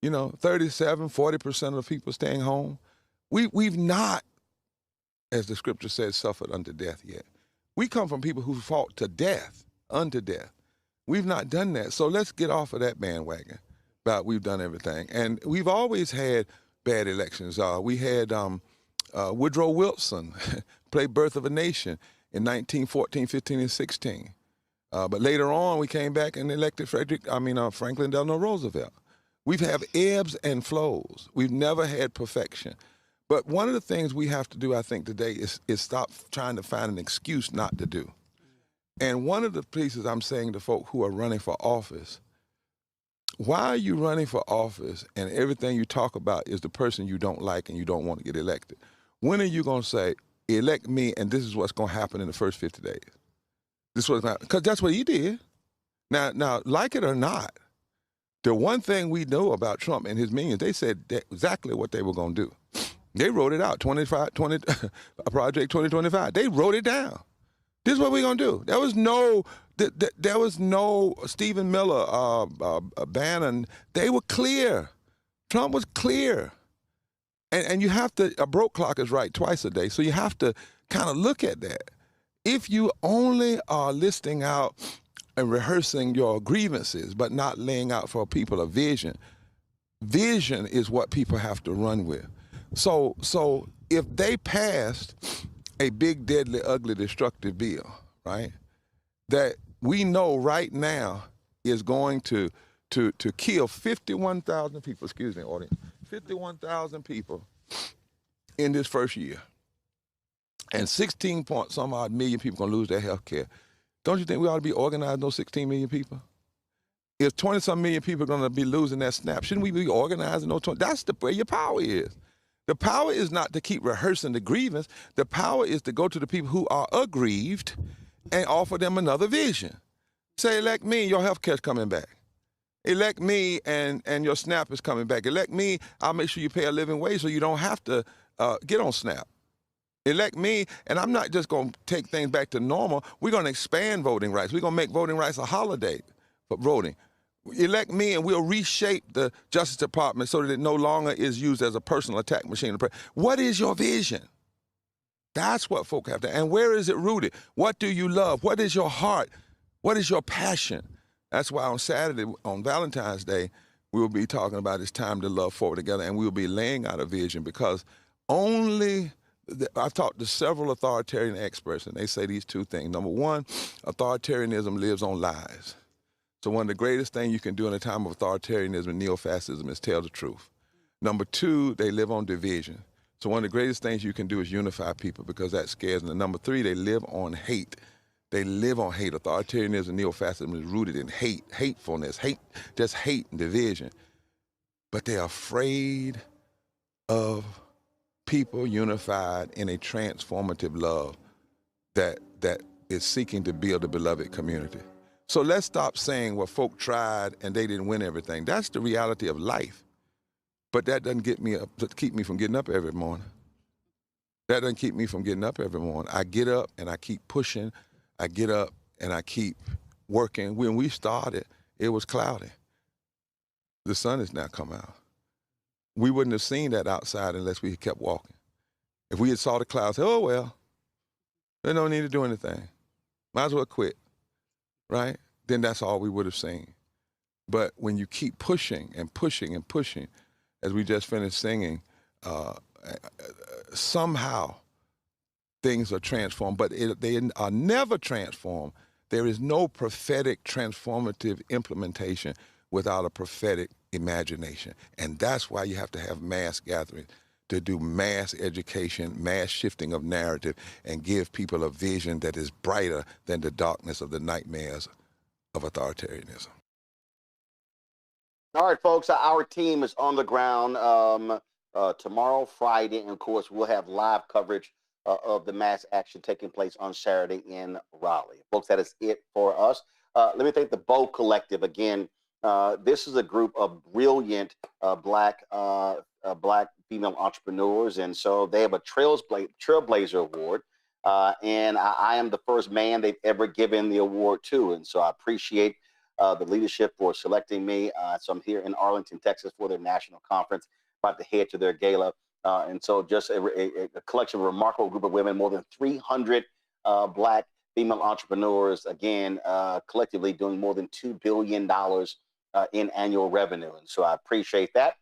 You know, 37, 40% of the people staying home. We've not, as the scripture says, suffered unto death yet. We come from people who fought to death, unto death. We've not done that. So let's get off of that bandwagon about we've done everything. And we've always had bad elections. We had Woodrow Wilson play Birth of a Nation in 1914, 15, and 16. But later on, we came back and elected Franklin Delano Roosevelt. We've had ebbs and flows. We've never had perfection. But one of the things we have to do, I think, today is stop trying to find an excuse not to do. And one of the pieces I'm saying to folk who are running for office, why are you running for office and everything you talk about is the person you don't like and you don't want to get elected? When are you going to say, elect me and this is what's going to happen in the first 50 days? This is what's going to happen. Because that's what he did. Now, like it or not, the one thing we know about Trump and his minions, they said exactly what they were going to do. They wrote it out, Project 2025. They wrote it down. This is what we're going to do. There was no Stephen Miller, Bannon. They were clear. Trump was clear. And you have to, a broke clock is right twice a day, so you have to kind of look at that. If you only are listing out and rehearsing your grievances, but not laying out for people a vision, vision is what people have to run with. So if they passed a big, deadly, ugly, destructive bill, right, that we know right now is going to kill 51,000 people, excuse me, audience, 51,000 people in this first year, and 16 point some odd million people going to lose their health care. Don't you think we ought to be organizing those 16 million people? If 20-some million people are going to be losing their SNAP, shouldn't we be organizing those 20? That's where your power is. The power is not to keep rehearsing the grievance. The power is to go to the people who are aggrieved and offer them another vision. Say, elect me, your health care's coming back. Elect me and your SNAP is coming back. Elect me, I'll make sure you pay a living wage so you don't have to get on SNAP. Elect me, and I'm not just going to take things back to normal. We're going to expand voting rights. We're going to make voting rights a holiday for voting. Elect me, and we'll reshape the Justice Department so that it no longer is used as a personal attack machine. What is your vision? That's what folk have to. And where is it rooted? What do you love? What is your heart? What is your passion? That's why on Saturday, on Valentine's Day, we will be talking about it's time to love forward together, and we will be laying out a vision because I've talked to several authoritarian experts, and they say these two things. Number one, authoritarianism lives on lies. So one of the greatest things you can do in a time of authoritarianism and neo-fascism is tell the truth. Number two, they live on division. So one of the greatest things you can do is unify people because that scares them. And number three, they live on hate. They live on hate. Authoritarianism and neo-fascism is rooted in hate, hatefulness, just hate and division. But they're afraid of people unified in a transformative love that is seeking to build a beloved community. So let's stop saying, well, folk tried and they didn't win everything. That's the reality of life. But that doesn't keep me from getting up every morning. That doesn't keep me from getting up every morning. I get up and I keep pushing. I get up and I keep working. When we started, it was cloudy. The sun has now come out. We wouldn't have seen that outside unless we had kept walking. If we had saw the clouds, oh, well, they don't need to do anything. Might as well quit, right? Then that's all we would have seen. But when you keep pushing and pushing and pushing, as we just finished singing, somehow things are transformed, but they are never transformed. There is no prophetic transformative implementation without a prophetic imagination. And that's why you have to have mass gatherings, to do mass education, mass shifting of narrative, and give people a vision that is brighter than the darkness of the nightmares of authoritarianism. All right, folks, our team is on the ground tomorrow, Friday, and of course, we'll have live coverage of the mass action taking place on Saturday in Raleigh. Folks, that is it for us. Let me thank the Bow Collective again. This is a group of brilliant black female entrepreneurs, and so they have a Trailblazer Award, and I am the first man they've ever given the award to, and so I appreciate the leadership for selecting me. So I'm here in Arlington, Texas for their national conference, about to head to their gala, and so just a collection of a remarkable group of women, more than 300 black female entrepreneurs, again, collectively doing more than $2 billion in annual revenue. And so I appreciate that.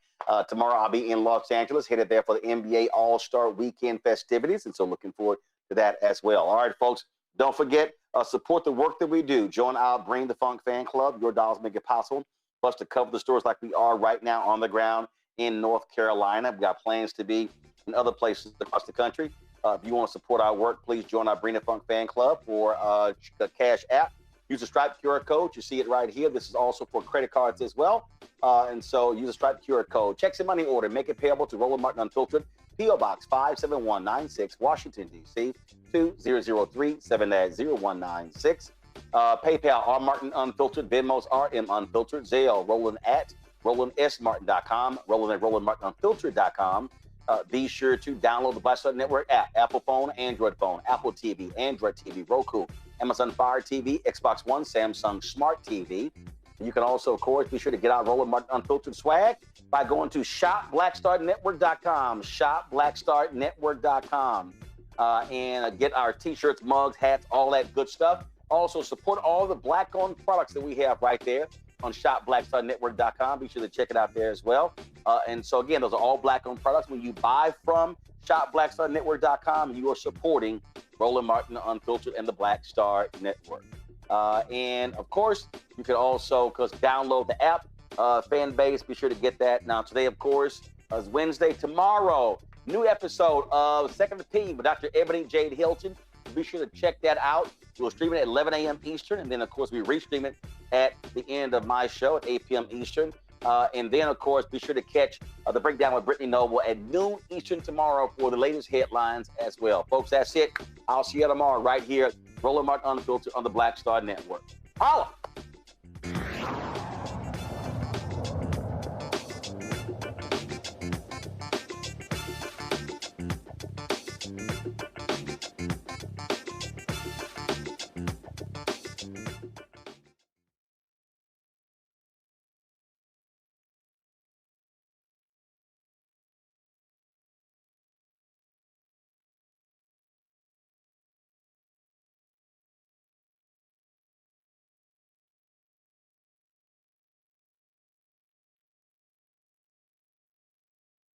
Tomorrow I'll be in Los Angeles, headed there for the NBA All-Star Weekend festivities. And so looking forward to that as well. All right, folks, don't forget, support the work that we do. Join our Bring the Funk fan club. Your dollars make it possible for us to cover the stories like we are right now on the ground in North Carolina. We've got plans to be in other places across the country. If you want to support our work, please join our Bring the Funk fan club or the Cash App. Use the Stripe QR code. You see it right here. This is also for credit cards as well. And so use the Stripe QR code. Checks and money order. Make it payable to Roland Martin Unfiltered. P.O. Box 57196, Washington, D.C. 2003-7-0196. PayPal, R. Martin Unfiltered. Venmos, RM Unfiltered. Zelle, Roland at RolandSMartin.com. Roland at RolandMartinUnfiltered.com. Be sure to download the Black Star Network app. Apple phone, Android phone, Apple TV, Android TV, Roku, Amazon Fire TV, Xbox One, Samsung Smart TV. You can also, of course, be sure to get our Roland Martin Unfiltered swag by going to shopblackstarnetwork.com, shopblackstarnetwork.com, and get our t-shirts, mugs, hats, all that good stuff. Also, support all the black-owned products that we have right there on shopblackstarnetwork.com. Be sure to check it out there as well. And so, again, those are all black-owned products. When you buy from shopblackstarnetwork.com, you are supporting Roland Martin Unfiltered and the Black Star Network. And, of course, you can also download the app, fan base. Be sure to get that. Now, today, of course, is Wednesday. Tomorrow, new episode of Second Opinion with Dr. Ebony Jade Hilton. Be sure to check that out. We'll stream it at 11 a.m. Eastern. And then, of course, we restream it at the end of my show at 8 p.m. Eastern. And then, of course, be sure to catch the Breakdown with Brittany Noble at noon Eastern tomorrow for the latest headlines as well. Folks, that's it. I'll see you tomorrow right here, Roland Martin Unfiltered on the Black Star Network. Holla!